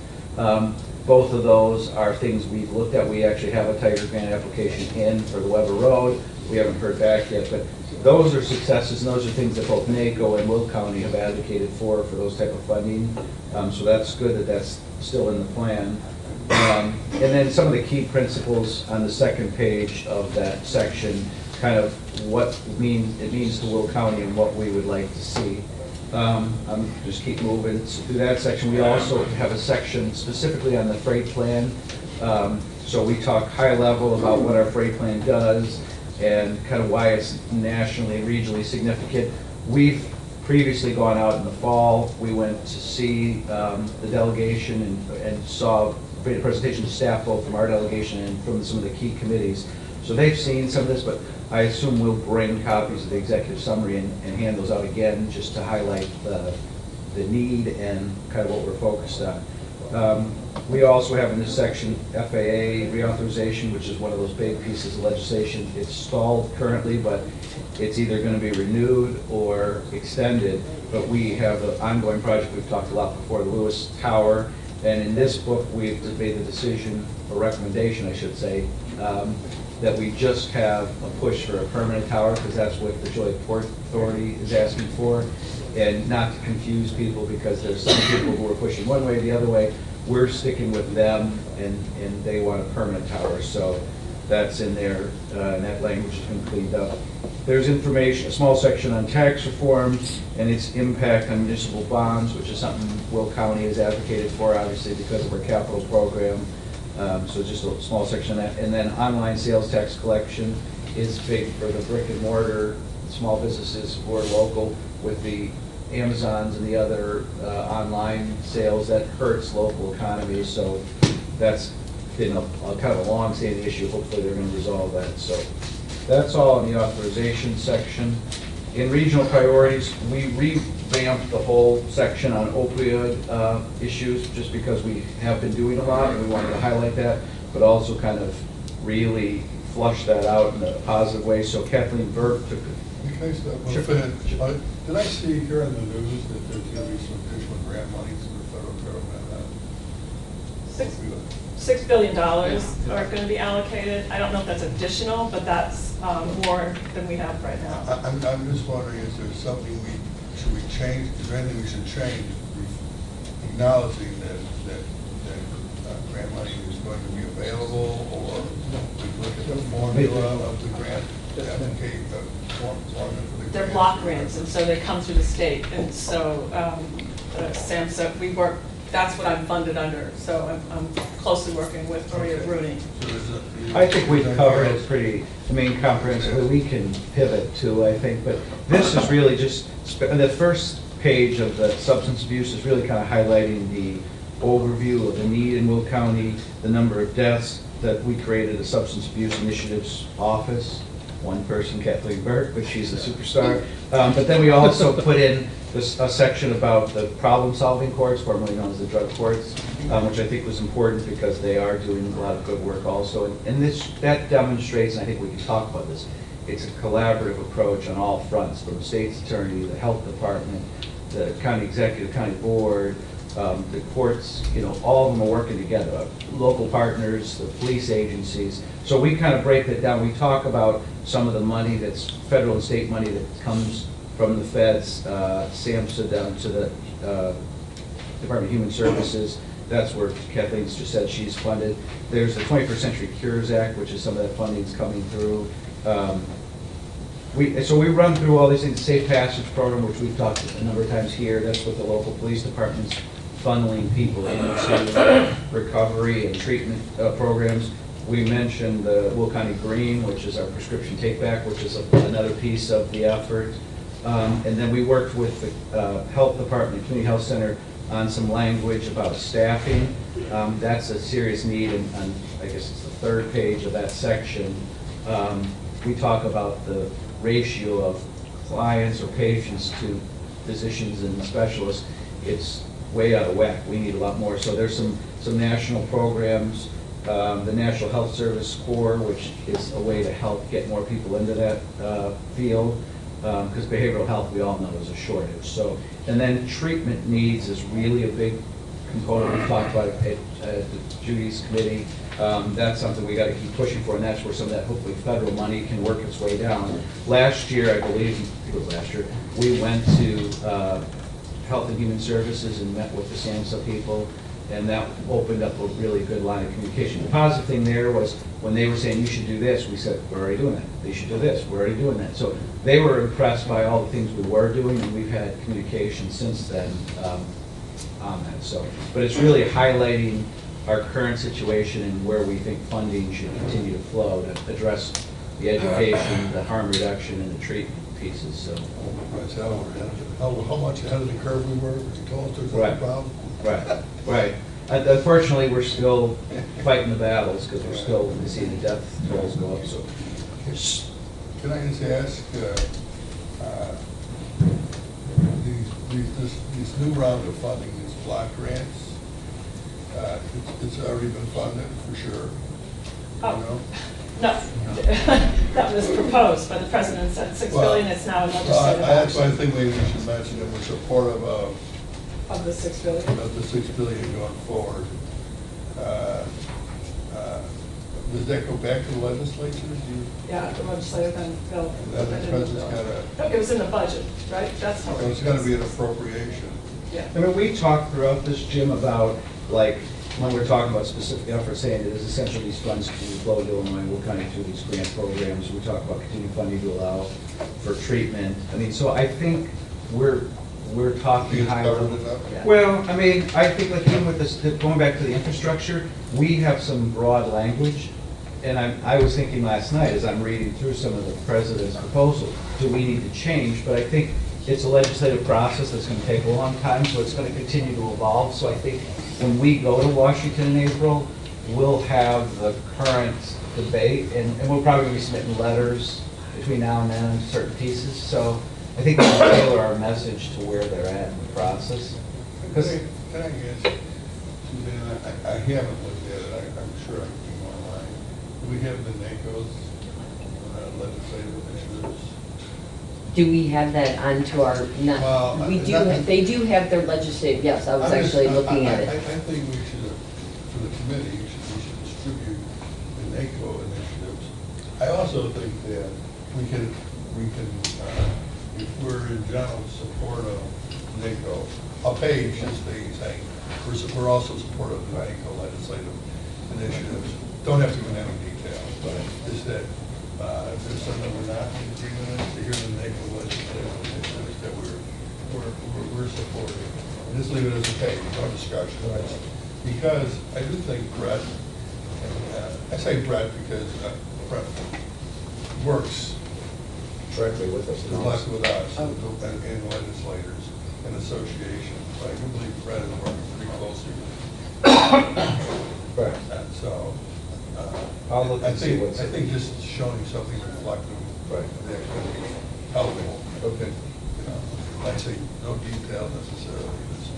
Both of those are things we've looked at. We actually have a Tiger Grant application in for the Weber Road. We haven't heard back yet, but those are successes, and those are things that both NACO and Will County have advocated for those type of funding. So that's good that that's still in the plan. And then some of the key principles on the second page of that section, kind of what it means to Will County and what we would like to see. I'm just keep moving through that section. We also have a section specifically on the freight plan. So we talk high level about what our freight plan does and kind of why it's nationally and regionally significant. We've previously gone out in the fall. We went to see the delegation and saw a presentation to staff both from our delegation and from some of the key committees. So they've seen some of this, but I assume we'll bring copies of the executive summary and hand those out again just to highlight the need and kind of what we're focused on. We also have in this section FAA reauthorization, which is one of those big pieces of legislation. It's stalled currently, but it's either going to be renewed or extended. But we have an ongoing project we've talked a lot before, the Lewis Tower. And in this book, we've made the decision, or recommendation, I should say, that we just have a push for a permanent tower, because that's what the Joint Port Authority is asking for. And not to confuse people, because there's some people who are pushing one way or the other way. We're sticking with them, and they want a permanent tower. So that's in there, and that language has been cleaned up. There's information, a small section on tax reform and its impact on municipal bonds, which is something Will County has advocated for, obviously, because of our capital program. So just a small section on that. And then online sales tax collection is big for the brick and mortar small businesses who are local. With the Amazons and the other online sales, that hurts local economies. So that's been a kind of a long-standing issue. Hopefully they're going to resolve that. So that's all in the authorization section. In regional priorities, we revamped the whole section on opioid issues, just because we have been doing a lot and we wanted to highlight that, but also kind of really flush that out in a positive way. So Kathleen Burke took In case that one Sure. fed, did I see here in the news that there's going to be some additional grant money to the federal government? $6 billion are going to be allocated. I don't know if that's additional, but that's more than we have right now. I'm just wondering, is there something should we change, is there anything we should change, acknowledging that grant money is going to be available, or we look at the formula of the grant, application, the formula for the grant? They're block grants, and so they come through the state. And so SAMHSA, we work, that's what I'm funded under. So I'm closely working with Maria Rooney. I think we've covered it pretty, comprehensively. We can pivot to, I think, but this is really just, the first page of the substance abuse is really kind of highlighting the overview of the need in Will County, the number of deaths, that we created a substance abuse initiatives office. One person, Kathleen Burke, but she's a superstar. But then we also put in a section about the problem-solving courts, formerly known as the drug courts, which I think was important because they are doing a lot of good work also. And that demonstrates, and I think we can talk about this, it's a collaborative approach on all fronts, from the state's attorney, the health department, the county executive, county board, the courts, all of them are working together, local partners, the police agencies. So we kind of break that down. We talk about some of the money that's federal and state money that comes from the feds, SAMHSA down to the Department of Human Services. That's where Kathleen's just said she's funded. There's the 21st Century Cures Act, which is some of that funding's coming through. So we run through all these things, the Safe Passage Program, which we've talked a number of times here. That's with the local police departments funneling people into recovery and treatment programs. We mentioned the Will County Green, which is our prescription take-back, which is another piece of the effort. And then we worked with the Health Department, Community Health Center, on some language about staffing. That's a serious need, and on, I guess it's the third page of that section. We talk about the ratio of clients or patients to physicians and specialists. It's way out of whack. We need a lot more. So there's some national programs, the National Health Service Corps, which is a way to help get more people into that field, because behavioral health, we all know, is a shortage. So, and then treatment needs is really a big component. We talked about it at Judy's committee. That's something we got to keep pushing for, and that's where some of that hopefully federal money can work its way down. Last year, I believe, it was last year, we went to Health and Human Services and met with the SAMHSA people, and that opened up a really good line of communication. The positive thing there was when they were saying you should do this, we said we're already doing that. They should do this, we're already doing that. So they were impressed by all the things we were doing, and we've had communication since then on that. So, but it's really highlighting our current situation and where we think funding should continue to flow to address the education, the harm reduction, and the treatment pieces. So, how much ahead of the curve we were? You told us there's a problem. Right. Unfortunately, we're still fighting the battles because we're still seeing the death tolls go up. So, can I just ask, these new round of funding, these block grants, it's already been funded for sure? Oh. You know? No, that was proposed by the president, said $6 billion, it's now in legislative That's why I action. think maybe we should mention that we're supportive of Of the $6 billion. the $6 billion going forward. Does that go back to the legislature? Yeah, the legislative then bill. That the president's got It was in the budget, right? That's how. so it's got to be an appropriation. Yeah. I mean, we talked throughout this, Jim, about, like, when we're talking about specific efforts, saying it is essentially these funds to flow to Illinois, we'll kind of do these grant programs. We talk about continued funding to allow for treatment. I mean, so I think we're talking It's high covered level. enough? Well, I mean, I think like even with this, going back to the infrastructure, we have some broad language. And I was thinking last night as I'm reading through some of the president's proposal, do we need to change? But I think it's a legislative process that's going to take a long time, so it's going to continue to evolve. So I think when we go to Washington in April, we'll have the current debate, and we'll probably be submitting letters between now and then on certain pieces. So I think we can tailor our message to where they're at in the process. Can I guess, Suzanne, I haven't looked at it, I'm sure I can do online. Do we have the NACO's legislative initiatives? Do we have that onto our, Well, we do, not- they do have their legislative, yes, I was actually looking at I it. think we should, for the committee, we should distribute the NACO initiatives. I also think that we can, if we're in general support of NACO, a page just saying, we're also supportive of the NACO legislative initiatives. Don't have to go into any detail, but is that if there's something we're not in agreement with, to hear the NACO legislative initiatives that we're supporting. And just leave it as a page, no discussion. Because I do think Brett, I say Brett because Brett works Directly with us. directly with us and legislators and associations. So I do believe Brett is working pretty closely with Right. that. So I'll look and see what's. I think just showing something reflective Right. that could be helpful. Okay. You know, like I say, no detail necessarily, just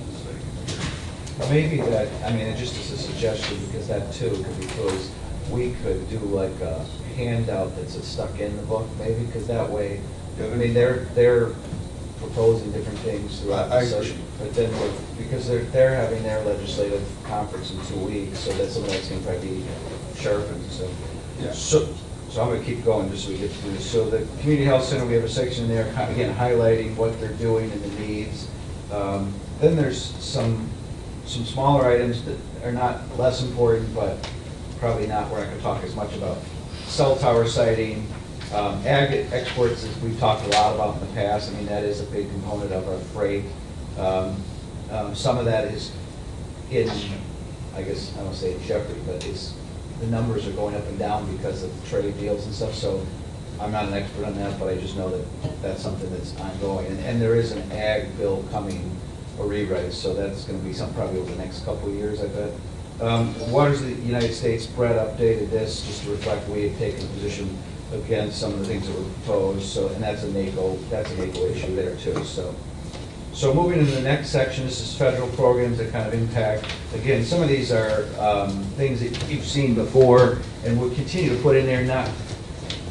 saying. Maybe that, I mean, it just as a suggestion, because that too could be closed, we could do like a handout that's stuck in the book, maybe, because that way, I mean, they're proposing different things throughout I the agree. session. But then, because they're having their legislative conference in 2 weeks, so that some of that's going to probably be sharpened, so. Yeah. So I'm going to keep going just so we get through this. So the Community Health Center, we have a section there, again, highlighting what they're doing and the needs. Then there's some some smaller items that are not less important, but probably not where I could talk as much about. Cell tower siting, ag exports, as we've talked a lot about in the past. I mean, that is a big component of our freight. Some of that is in, I guess, I don't say in jeopardy, but the numbers are going up and down because of trade deals and stuff. So I'm not an expert on that, but I just know that that's something that's ongoing. And there is an ag bill coming, a rewrite, so that's going to be something probably over the next couple of years, I bet. Waters of the United States, Brett updated this just to reflect we had taken a position against some of the things that were proposed. So, and that's a NACO issue there too. So moving into the next section, this is federal programs that kind of impact. Again, some of these are things that you've seen before, and we'll continue to put in there.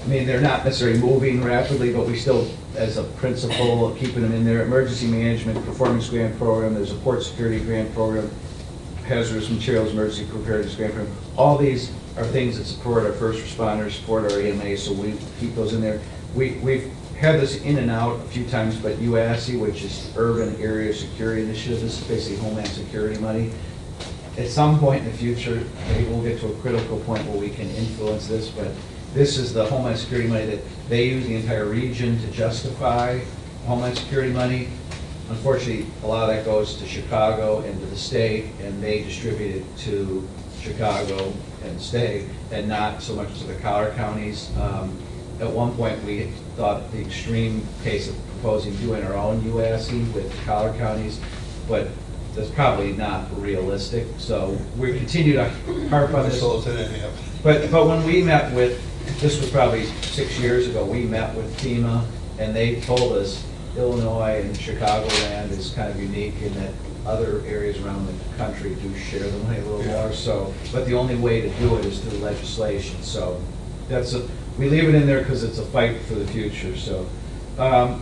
They're not necessarily moving rapidly, but we still, as a principle, of keeping them in there. Emergency management, performance grant program, there's a port security grant program, hazardous materials emergency preparedness grant program. All these are things that support our first responders, support our EMA, so we keep those in there. We've had this in and out a few times, but UASI, which is Urban Area Security Initiative, this is basically Homeland Security money. At some point in the future, maybe we'll get to a critical point where we can influence this, but this is the Homeland Security money that they use the entire region to justify Homeland Security money. Unfortunately, a lot of that goes to Chicago and to the state, and they distribute it to Chicago and the state, and not so much to the collar counties. At one point, we thought the extreme case of proposing doing our own UASI with the collar counties, but that's probably not realistic. So we continue to harp on this. But when we met with, this was probably 6 years ago, we met with FEMA, and they told us Illinois and Chicagoland is kind of unique in that other areas around the country do share the money a little more. So, but the only way to do it is through legislation. So we leave it in there because it's a fight for the future. So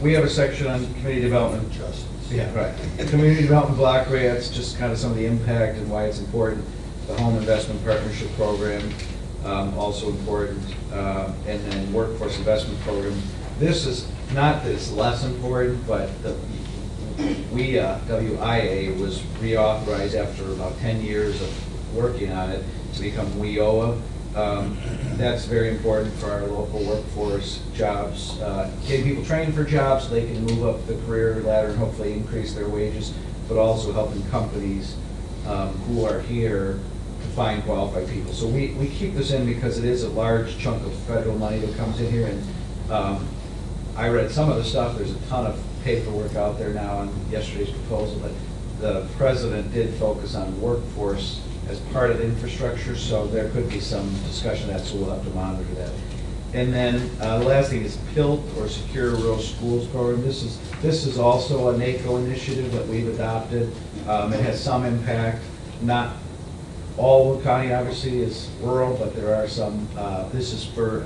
we have a section on community development. Justice. Yeah, right. Community development block grants, just kind of some of the impact and why it's important. The Home Investment Partnership Program, also important. And then Workforce Investment Program. This is not that it's less important, but WIA was reauthorized after about 10 years of working on it to become WIOA. That's very important for our local workforce, jobs, getting people trained for jobs so they can move up the career ladder and hopefully increase their wages, but also helping companies who are here to find qualified people. So we keep this in because it is a large chunk of federal money that comes in here, and I read some of the stuff. There's a ton of paperwork out there now on yesterday's proposal, but the president did focus on workforce as part of infrastructure, so there could be some discussion of that, so we'll have to monitor that. And then the last thing is PILT, or Secure Rural Schools Program. This is also a NACO initiative that we've adopted. It has some impact. Not all Will County obviously is rural, but there are some. This is for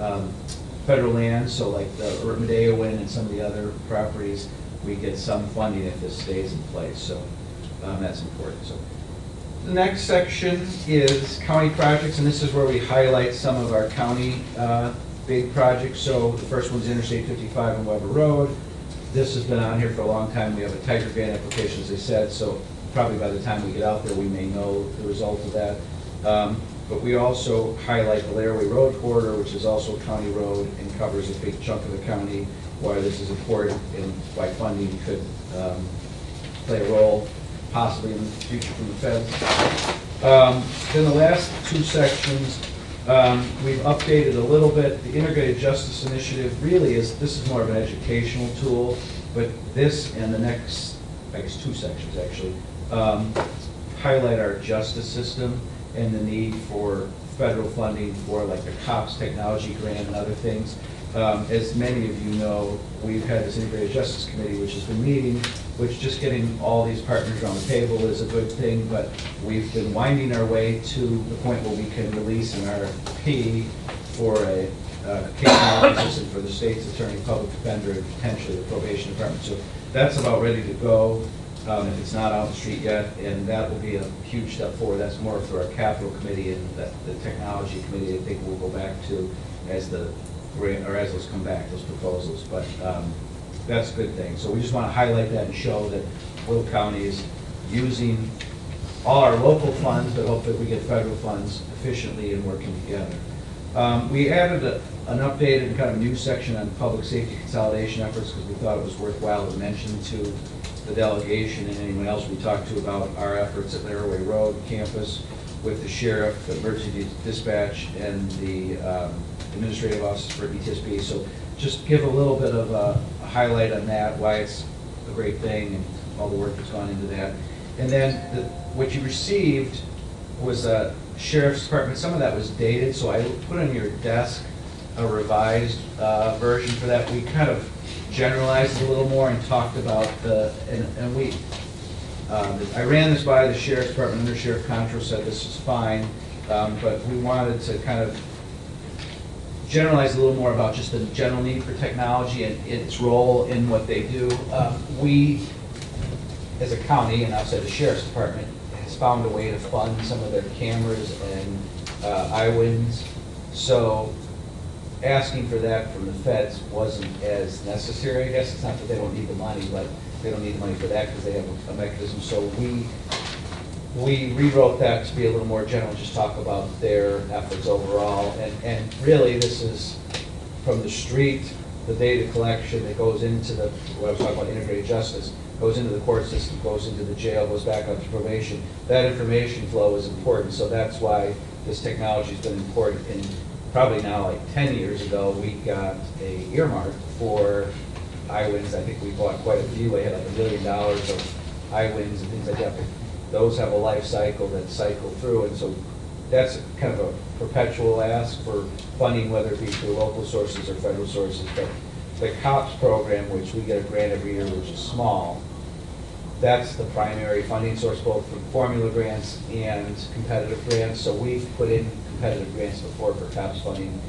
federal land, so like the Medeowin and some of the other properties, we get some funding if this stays in place. So that's important. So the next section is county projects, and this is where we highlight some of our county big projects. So the first one's Interstate 55 on Weber Road. This has been on here for a long time. We have a Tiger grant application, as I said, so probably by the time we get out there, we may know the result of that. But we also highlight the Laramie Road corridor, which is also a county road and covers a big chunk of the county, why this is important and why funding could play a role possibly in the future from the feds. Then the last two sections, we've updated a little bit. The Integrated Justice Initiative really this is more of an educational tool, but this and the next, I guess 2 sections actually, highlight our justice system and the need for federal funding for like the COPS technology grant and other things. As many of you know, we've had this Integrated Justice Committee which has been meeting, which just getting all these partners around the table is a good thing, but we've been winding our way to the point where we can release an RFP for a case management system for the state's attorney, public defender, and potentially the probation department. So that's about ready to go. If it's not out on the street yet, and that will be a huge step forward. That's more for our capital committee and the technology committee. I think we'll go back to as those come back, those proposals. But that's a good thing. So we just want to highlight that and show that Will County is using all our local funds, but hopefully we get federal funds efficiently and working together. We added an updated kind of new section on public safety consolidation efforts because we thought it was worthwhile to mention to the delegation and anyone else we talked to about our efforts at Laraway Road campus with the sheriff, the emergency dispatch, and the administrative office for BTSB. So just give a little bit of a highlight on that, why it's a great thing and all the work that's gone into that. And then what you received was a sheriff's department. Some of that was dated, so I put on your desk a revised version for that. We kind of generalized a little more and talked about I ran this by the sheriff's department. Under Sheriff Contra said this is fine, but we wanted to kind of generalize a little more about just the general need for technology and its role in what they do. We, as a county, and outside the sheriff's department, has found a way to fund some of their cameras and iWinds. So asking for that from the feds wasn't as necessary, I guess. It's not that they don't need the money, but they don't need the money for that because they have a mechanism. So we rewrote that to be a little more general, just talk about their efforts overall. And really, this is from the street, the data collection that goes into what I was talking about, integrated justice, goes into the court system, goes into the jail, goes back up to probation. That information flow is important, so that's why this technology has been important. And probably now, like 10 years ago, we got a earmark for iWinds. I think we bought quite a few. We had like $1 million of iWinds and things like that. But those have a life cycle that cycle through, and so that's kind of a perpetual ask for funding, whether it be through local sources or federal sources. But the COPS program, which we get a grant every year, which is small, that's the primary funding source, both for formula grants and competitive grants. So we've put in competitive grants before for COPS funding,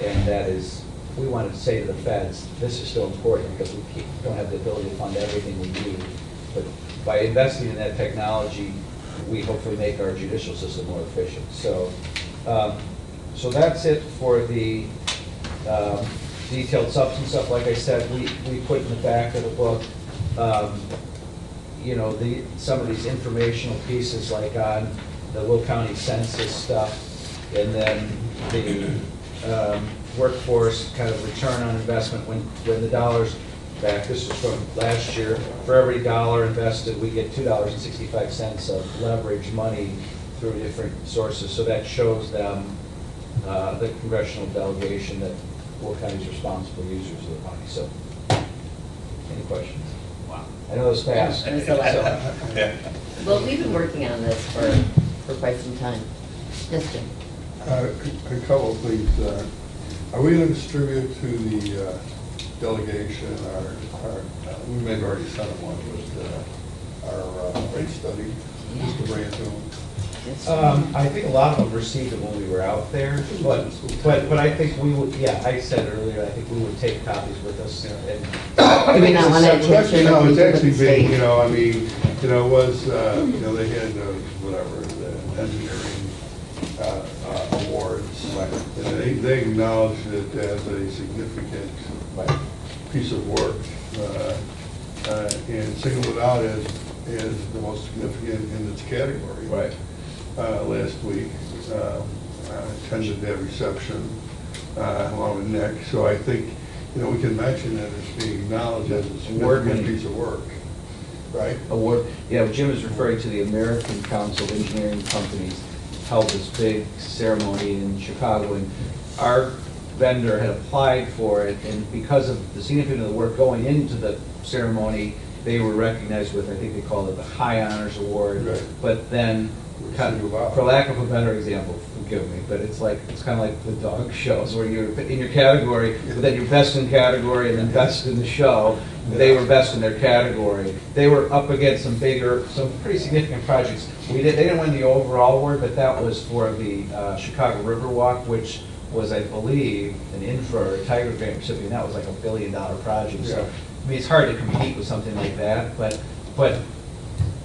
and that is, we wanted to say to the feds, this is still important because we don't have the ability to fund everything we need. But by investing in that technology, we hopefully make our judicial system more efficient. So, so that's it for the detailed substance stuff. Like I said, we put in the back of the book, you know, some of these informational pieces, like on the Will County census stuff, and then the workforce kind of return on investment when the dollars back. This is from last year. For every dollar invested, we get $2.65 of leverage money through different sources. So that shows them, the congressional delegation, that Will County is responsible users of the money. So, any questions? Wow. I know it's fast. It's a lot. Well, we've been working on this for quite some time. Yes, Jim? A couple of things. Are we going to distribute to the delegation we may have already sent them one with our rate study, just to bring it to them? I think a lot of them received it when we were out there, but I think we would, yeah, I said earlier, I think we would take copies with us. And Do we not want to Especially, no, it's actually big, state? you know, I mean, you know, it was, you know, they had whatever, the engineering awards. And they acknowledged it as a significant piece of work, and singled it out as the most significant in its category. Right. Last week, attended that reception along with Nick. So I think, you know, we can mention that it's being acknowledged as a significant piece of work, right? Award, yeah, Jim is referring to the American Council of Engineering Companies held this big ceremony in Chicago, and our vendor had applied for it, and because of the significance of the work going into the ceremony, they were recognized with, I think they called it the High Honors Award. Right. But then, for lack of a better example, forgive me, but it's kind of like the dog shows where you're in your category, but then you're best in category and then best in the show. They were best in their category. They were up against some pretty significant projects. They didn't win the overall award, but that was for the Chicago Riverwalk, which was, I believe, an infra or Tiger Grant recipient. That was like $1 billion project. So, I mean, it's hard to compete with something like that, but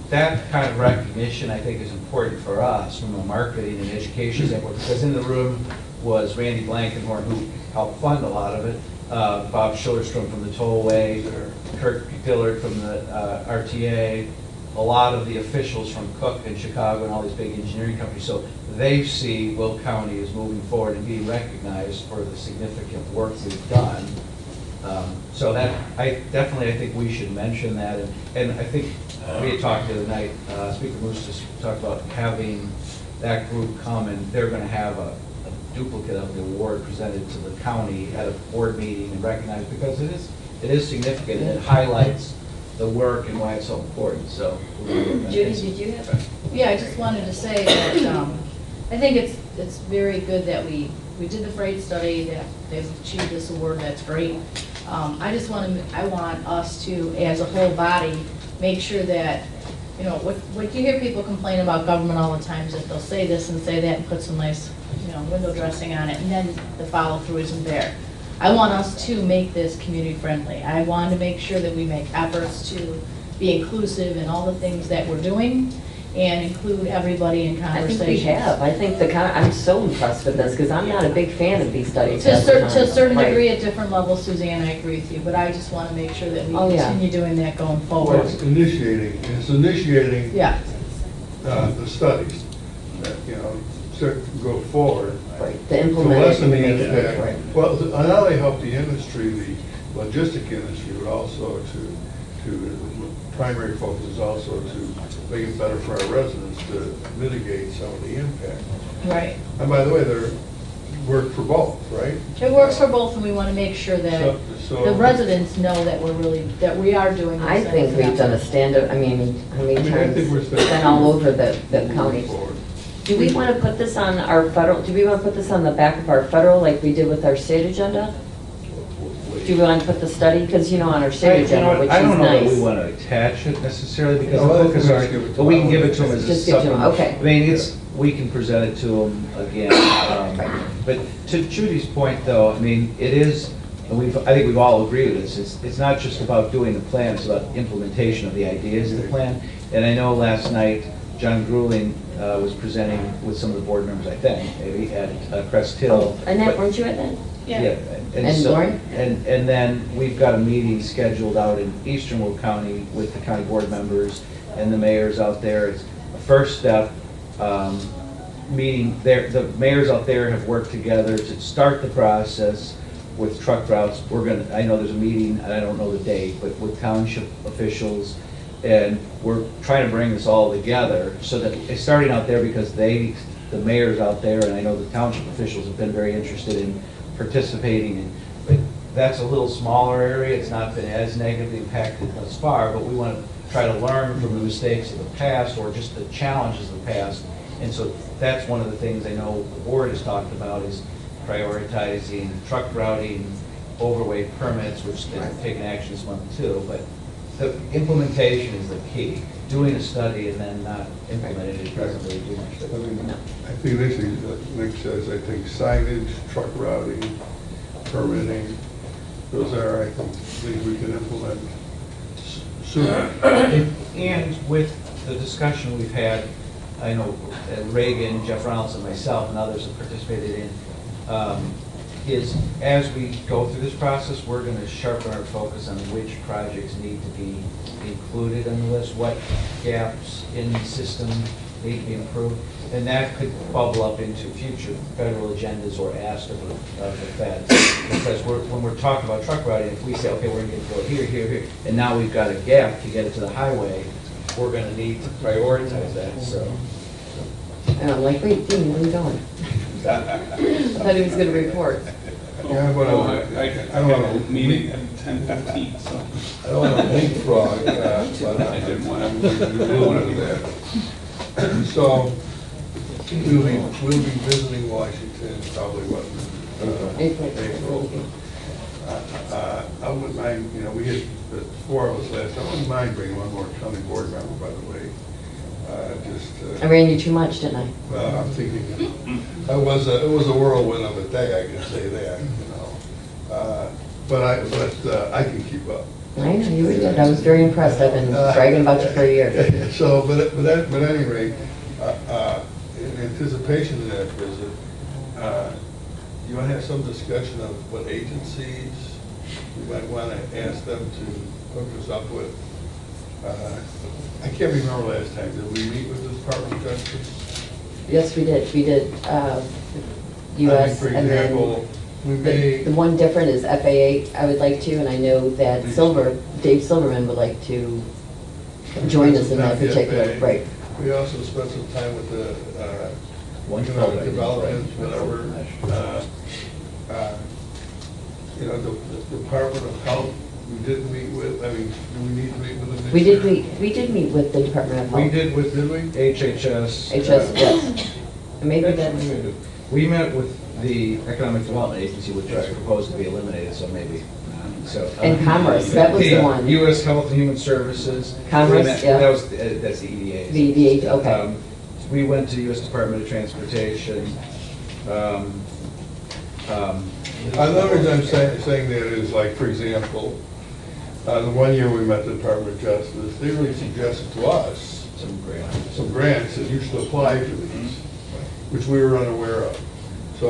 that kind of recognition, I think, is important for us from a marketing and education standpoint, because in the room was Randy Blankenhorn, who helped fund a lot of it, Bob Schillerstrom from the Tollway, Kirk Dillard from the RTA, a lot of the officials from Cook and Chicago and all these big engineering companies. So they see Will County as moving forward and being recognized for the significant work we've done. So that, I think we should mention that. And I think we had talked the other night, Speaker Moose just talked about having that group come, and they're going to have a duplicate of the award presented to the county at a board meeting and recognized, because it is significant and it highlights the work and why it's so important. So, Judy, did you have? Yeah, I just wanted to say that I think it's very good that we did the freight study, that they've achieved this award, that's great. I want us to, as a whole body, make sure that, you know, what you hear people complain about government all the time is that they'll say this and say that and put some nice, you know, window dressing on it, and then the follow-through isn't there. I want us to make this community friendly. I want to make sure that we make efforts to be inclusive in all the things that we're doing and include everybody in I conversations. think we have. I think I'm so impressed with this, because I'm not a big fan of these studies. To a certain Right. degree, at different levels, Suzanne, I agree with you, but I just want to make sure that we Oh, yeah. continue doing that going Well, forward. it's initiating Yeah, the studies that, you know, start to go forward. Right, the To implement. lessen the it, make it- impact. right. Well, not only help the industry, the logistic industry, but also the primary focus is also to make it better for our residents, to mitigate some of the impact. right. And by the way, they're work for both, right? It works for both, and we want to make sure that So- the residents know that that we are doing this. I think we've done a stand-up, I mean, how many I mean, I times, think we're it's standing- been all over the county. Moving forward. Do we want to put this on our federal, do we want to put this on the back of our federal, like we did with our state agenda? Do we want to put the study, because, you know, on our state agenda, which is I don't know that we nice. want to attach it necessarily, because No, the I book think is we already, just give it to but we can them. give it to them as a Just give it to them, supplement. okay. I mean, we can present it to them again. But to Judy's point, though, I mean, it is, and I think we've all agreed with this, it's not just about doing the plan, it's about implementation of the ideas of the plan. And I know last night, John Grueling was presenting with some of the board members, I think, maybe at Crest Hill. Annette, But- weren't you at that? Yeah. And so- Lauren? And then we've got a meeting scheduled out in Eastern Will County with the county board members and the mayors out there. It's a first step meeting. The mayors out there have worked together to start the process with truck routes. I know there's a meeting, and I don't know the date, but with township officials, and we're trying to bring this all together so that it's starting out there, because the mayors out there, and I know the township officials have been very interested in participating in, but that's a little smaller area. It's not been as negatively impacted thus far, but we want to try to learn from the mistakes of the past, or just the challenges of the past. And so that's one of the things I know the board has talked about, is prioritizing truck routing, overweight permits, which they've taken action this month too, but the implementation is the key. Doing a study and then not implementing it doesn't really do much. I mean, I think this is, Nick says, I think signage, truck routing, permitting, those are, I think, things we can implement sooner. And with the discussion we've had, I know Reagan, Jeff Reynolds, and myself, and others have participated in, is as we go through this process, we're going to sharpen our focus on which projects need to be included in the list, what gaps in the system need to be improved, and that could bubble up into future federal agendas or ask of the feds. Because when we're talking about truck routing, if we say, okay, we're going to go here, here, here, and now we've got a gap to get it to the highway, we're going to need to prioritize that, so. And I'm like, wait, Dean, where are you going? I thought he was going to report. Yeah, but I don't want to meeting at 10:15, so. I don't want to leapfrog, but I didn't want to do that. So, we'll be visiting Washington probably, what, April. I wouldn't mind, you know, we had the four of us last time, I wouldn't mind bringing one more county board member, by the way. I ran you too much, didn't I? Well, I'm thinking, it was a whirlwind of a day, I can say that, you know. But I can keep up. I know, you did. I was very impressed. I've been bragging about you for a year. So, but at any rate, in anticipation of that visit, you want to have some discussion of what agencies you might want to ask them to hook us up with? I can't remember last time, did we meet with the Department of Justice? Yes, we did. We did I US mean, for and then example, we the may, one different is FAA. I would like to, and I know that Dave Silverman would like to join us in that Spent some time particular, with the FAA. right. We also spent some time with the Wonderful. economic development, whatever, the Department of Health, we didn't meet with, I mean, do we need to meet with them? We did meet with the Department of Health. We did with, did we? HHS. HS, yes. And maybe that's, We met with the Economic Development Agency, which was proposed to be eliminated, so maybe not. So, and Commerce, that was the one. U.S. Health and Human Services. Commerce, We met- yeah. That's the EDA. The EDA, okay. We went to U.S. Department of Transportation. Another reason I'm saying that is, like, for example, the one year we met the Department of Justice, they really suggested to us some grants that you should apply to these, which we were unaware of. So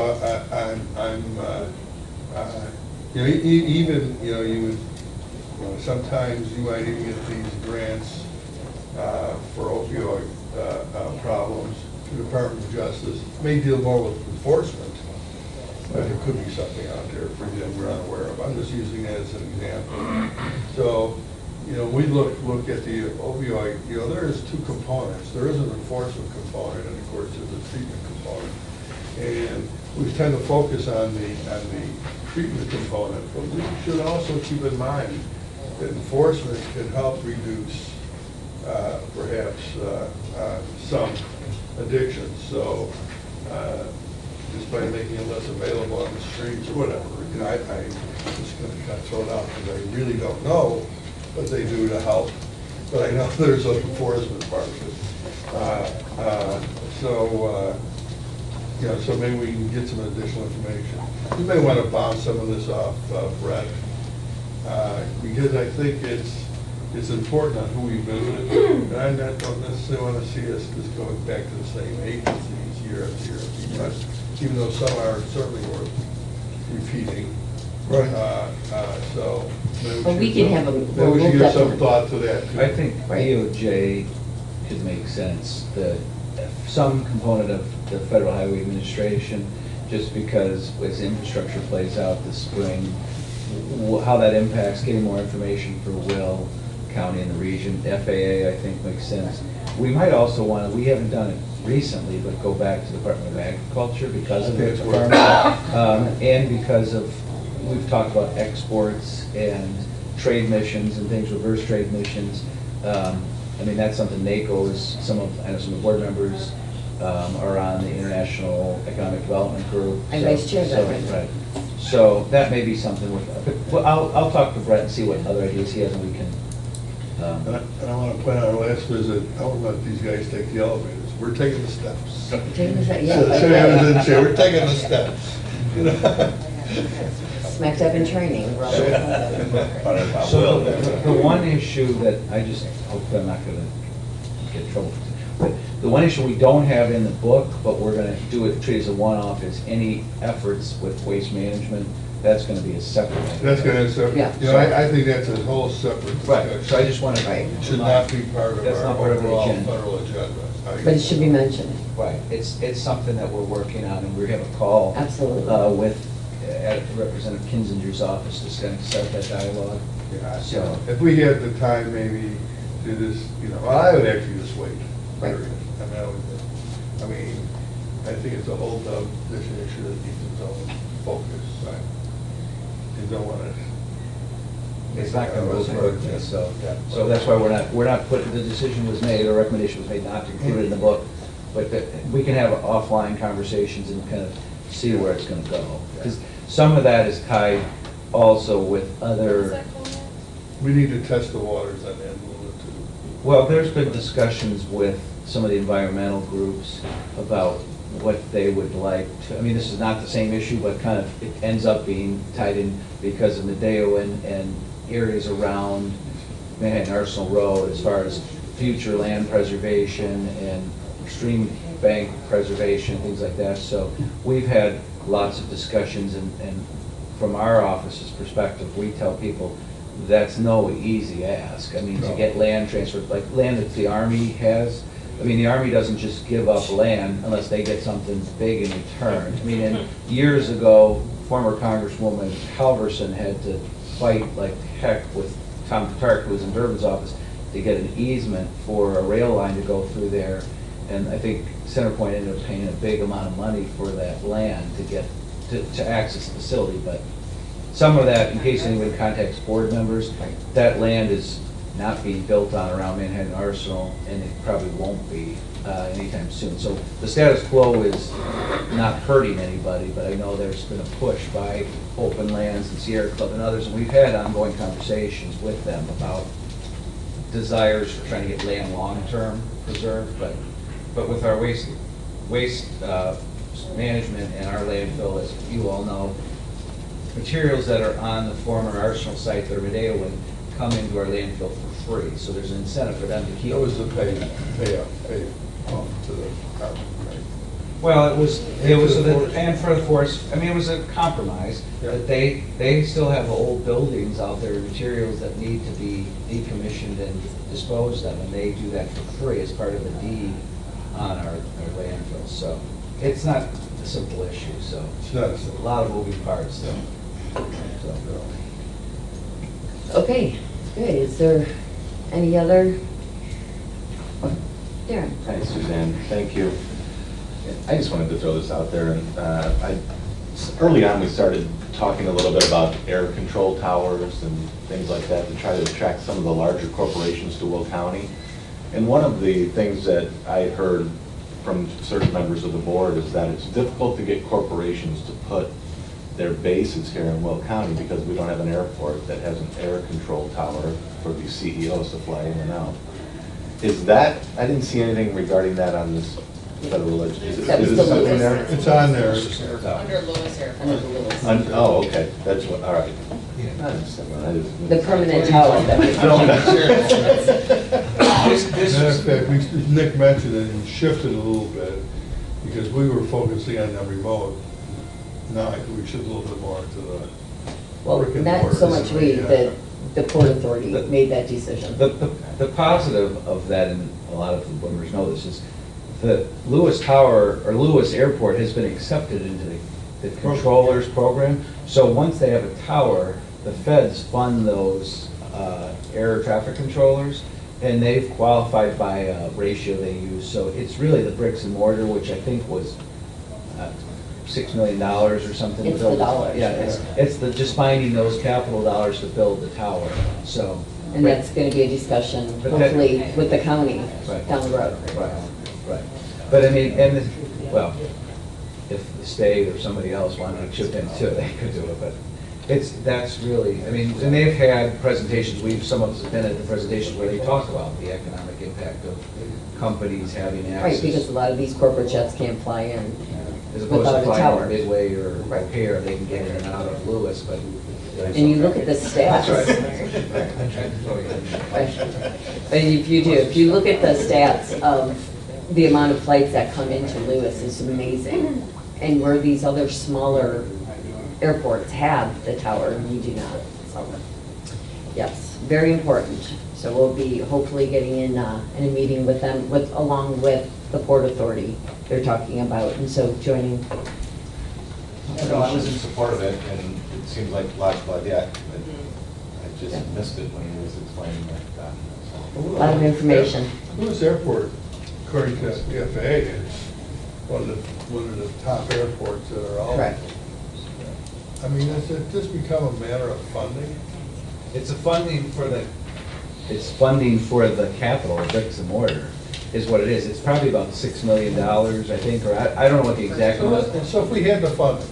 sometimes you might even get these grants for opioid problems. The Department of Justice may deal more with enforcement, but there could be something out there for them we're unaware of. I'm just using that as an example. So, we look at the opioid, there is two components. There is an enforcement component, and of course there's a treatment component. And we tend to focus on the treatment component, but we should also keep in mind that enforcement can help reduce perhaps some addictions. So just by making it less available on the streets or whatever, I just going to throw it out because I really don't know what they do to help, but I know there's an enforcement part of it. So maybe we can get some additional information. You may want to bounce some of this off Brett, because I think it's important on who we visit. And I don't necessarily want to see us just going back to the same agencies year after year, but even though some are certainly worth repeating. Right. So but we can have a, maybe we should give some thought to that too. I think DOJ could make sense, some component of the Federal Highway Administration, just because as infrastructure plays out this spring, how that impacts getting more information for Will County and the region. FAA, I think, makes sense. We might also want to, we haven't done it recently, but go back to the Department of Agriculture because of the farm, and because of, we've talked about exports and trade missions and things, reverse trade missions. I mean, that's something NACO is, I know some of the board members are on the International Economic Development Group. I'm vice chair of that, right. So that may be something well, I'll talk to Brett and see what other ideas he has, and we can. And I want to point out, our last visit, I won't let these guys take the elevators. We're taking the steps. Taking the steps, So the city didn't say, we're taking the steps. smacked up in training. So the one issue that I just, hopefully I'm not going to get in trouble, but the one issue we don't have in the book, but we're going to do it, treat it as a one-off, is any efforts with waste management. That's going to be a separate. That's going to be separate. Yeah. I think that's a whole separate discussion. Right, so I just want to. It should not be part of That's our not part of the overall agenda. federal agenda. But it should be mentioned. Right, it's something that we're working on, and we have a call. Absolutely. With at Representative Kinzinger's office to kind of start that dialogue. Yeah, So, if we had the time, maybe to just, I would actually just wait. Right. Period. I mean, I think it's a whole different issue that needs its own focus. You don't want to. it's not going to move quickly, so that's why we're not putting, the decision was made, or recommendation was made not to include it in the book, but we can have offline conversations and kind of see where it's going to go. Because some of that is tied also with other. We need to test the waters on that movement too. Well, there's been discussions with some of the environmental groups about what they would like to, I mean, this is not the same issue, but kind of, it ends up being tied in because of Nadeo and areas around Manhattan Arsenal Road as far as future land preservation and stream bank preservation, things like that. So we've had lots of discussions, and from our office's perspective, we tell people, that's no easy ask. I mean, to get land transferred, like land that the Army has, I mean, the Army doesn't just give up land unless they get something big in return. I mean, and years ago, former Congresswoman Halverson had to fight like heck with Tom Clark, who was in Durbin's office, to get an easement for a rail line to go through there. And I think CenterPoint ended up paying a big amount of money for that land to get, to access the facility. But some of that, in case anyone contacts board members, that land is not being built on around Manhattan Arsenal, and it probably won't be anytime soon. So the status quo is not hurting anybody, but I know there's been a push by Open Lands and Sierra Club and others, and we've had ongoing conversations with them about desires for trying to get land long-term preserved, but with our waste management and our landfill, as you all know, materials that are on the former Arsenal site that are Medeowan come into our landfill for free, so there's an incentive for them to keep. That was the pay to the department, right? Well, it was, and for the forest, I mean, it was a compromise, that they still have old buildings out there, materials that need to be decommissioned and disposed of, and they do that for free as part of the deed on our landfill, so it's not a simple issue, so. It's not A lot of moving parts, though. Okay, good. Is there any other? Darren? Hi, Suzanne, thank you. I just wanted to throw this out there, and early on, we started talking a little bit about air control towers and things like that to try to attract some of the larger corporations to Will County. And one of the things that I heard from certain members of the board is that it's difficult to get corporations to put their bases here in Will County because we don't have an airport that has an air control tower for these CEOs to fly in and out. Is that, I didn't see anything regarding that on this federal legislation. That was Is the it something Lewis. there? It's on there. Under Lewis Air. Under the Lewis. Oh, okay, that's what, all right. The permanent tower that we. Matter of fact, Nick mentioned it and shifted a little bit because we were focusing on the remote. Now I think we should a little bit more to the Well, brick and not mortar. so much we, the Port Authority made that decision. The positive of that, and a lot of the boomers know this, is the Lewis Tower, or Lewis Airport has been accepted into the controllers program. So once they have a tower, the feds fund those air traffic controllers, and they've qualified by a ratio they use. So it's really the bricks and mortar, which I think was $6 million or something. It's the dollars. Yeah, it's the, just finding those capital dollars to build the tower, so. And that's going to be a discussion, hopefully, with the county Right. down the road. Right. But I mean, well, if the state or somebody else wanted to chip in too, they could do it, but that's really, I mean, and they've had presentations, some of us have been at the presentations where they talk about the economic impact of companies having access. Right, because a lot of these corporate jets can't fly in As opposed without to a flying tower. Midway or O'Hare, they can get in and out of Lewis, but. And you look at the stats. And if you look at the stats of the amount of flights that come into Lewis, it's amazing. And where these other smaller airports have the tower, we do not. So, yes, very important. So we'll be hopefully getting in a meeting with them, along with the Port Authority they're talking about, and so joining. No, I was in support of it, and it seems like logical idea, but I just missed it when he was explaining that. A lot of information. Lewis Airport, according to the FAA, is one of the top airports that are out. Correct. I mean, has it just become a matter of funding? It's funding for the capital, bricks and mortar, is what it is. It's probably about $6 million, I think, or I don't know what the exact amount is. So if we had the funding,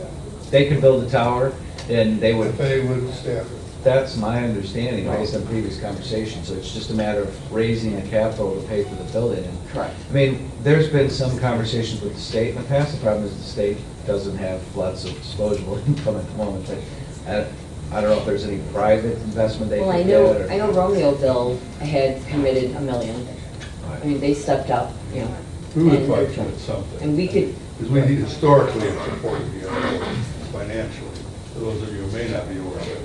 They could build a tower, and they would, FAA would staff it. that's my understanding based on previous conversations. So it's just a matter of raising the capital to pay for the building. And Correct. I mean, there's been some conversations with the state in the past. The problem is the state doesn't have lots of disposable income at the moment, but I don't know if there's any private investment they Well, could I get. or- know Romeoville had committed $1 million. I mean, they stepped up, you know. We would and probably they're trying- commit something. And we could, Because we historically have supported the airport financially, for those of you who may not be aware of it.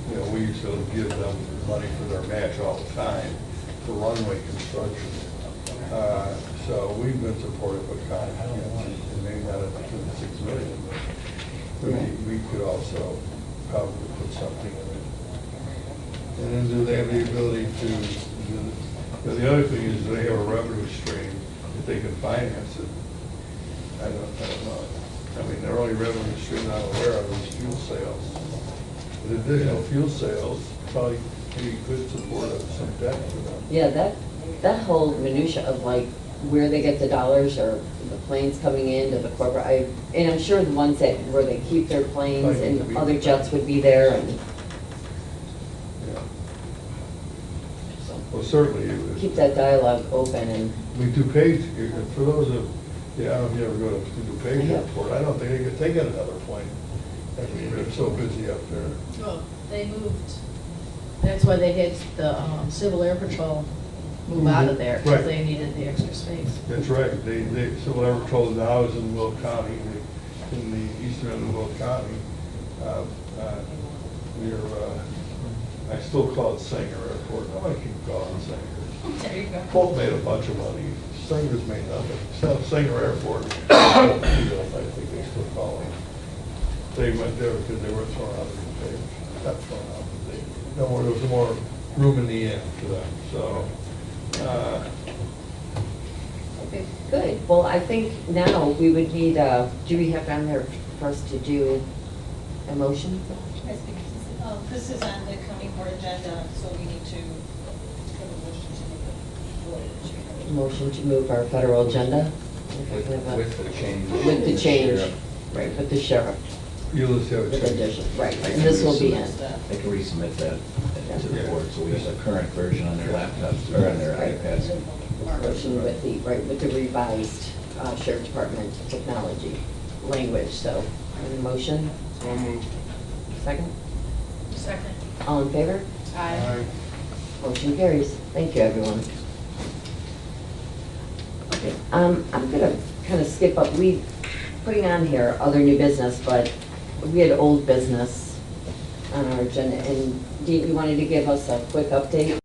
you know, we used to give them money for their match all the time for runway construction. So we've been supportive of Connie, and maybe not up to the 6 million, but we could also probably put something in it. And then do they have the ability to, the other thing is, do they have a revenue stream that they can finance it? I don't know. I mean, their only revenue stream I'm aware of is fuel sales. The additional fuel sales probably maybe could support some debt for them. Yeah, that whole minutia of like where they get the dollars or the planes coming in to the corporate, and I'm sure the ones that, where they keep their planes and other jets would be there and Yeah. so Well, certainly, it would. keep that dialogue open and, I mean, DuPage, for those of, yeah, I don't know if you ever go to DuPage Yeah. Airport, I don't think they could take another plane. I mean, they're so busy up there. Well, they moved, that's why they had the Civil Air Patrol move out of there, Right. because they needed the extra space. That's right, Civil Air Patrol now is in Will County, in the eastern end of Will County. Near, I still call it Sanger Airport, I might keep calling it Sanger. There you go. Polk made a bunch of money, Sanger's made nothing, so Sanger Airport, I think they still call it. They went there because they were thrown out of the page, not thrown out, but they, no more, there was more room in the inn for them, so. okay, good. Well, I think now we would need, do we have down there for us to do a motion? Yes, because this is on the county board agenda, so we need to give a motion to make a board agenda. Motion to move our federal agenda? With the change. With the change, Sheriff. right, with the sheriff, You'll just have a with change. addition, right, I and can this will be in. They can resubmit that to the board, so we use the current version on their laptops, or on their iPads. Motion with the, right, with the revised Sheriff Department technology language, so, any motion? So moved. Second? Second. All in favor? Aye. Motion carries. Thank you, everyone. Okay, I'm gonna kind of skip up, putting on here other new business, but we had old business on our agenda, and Dee, you wanted to give us a quick update?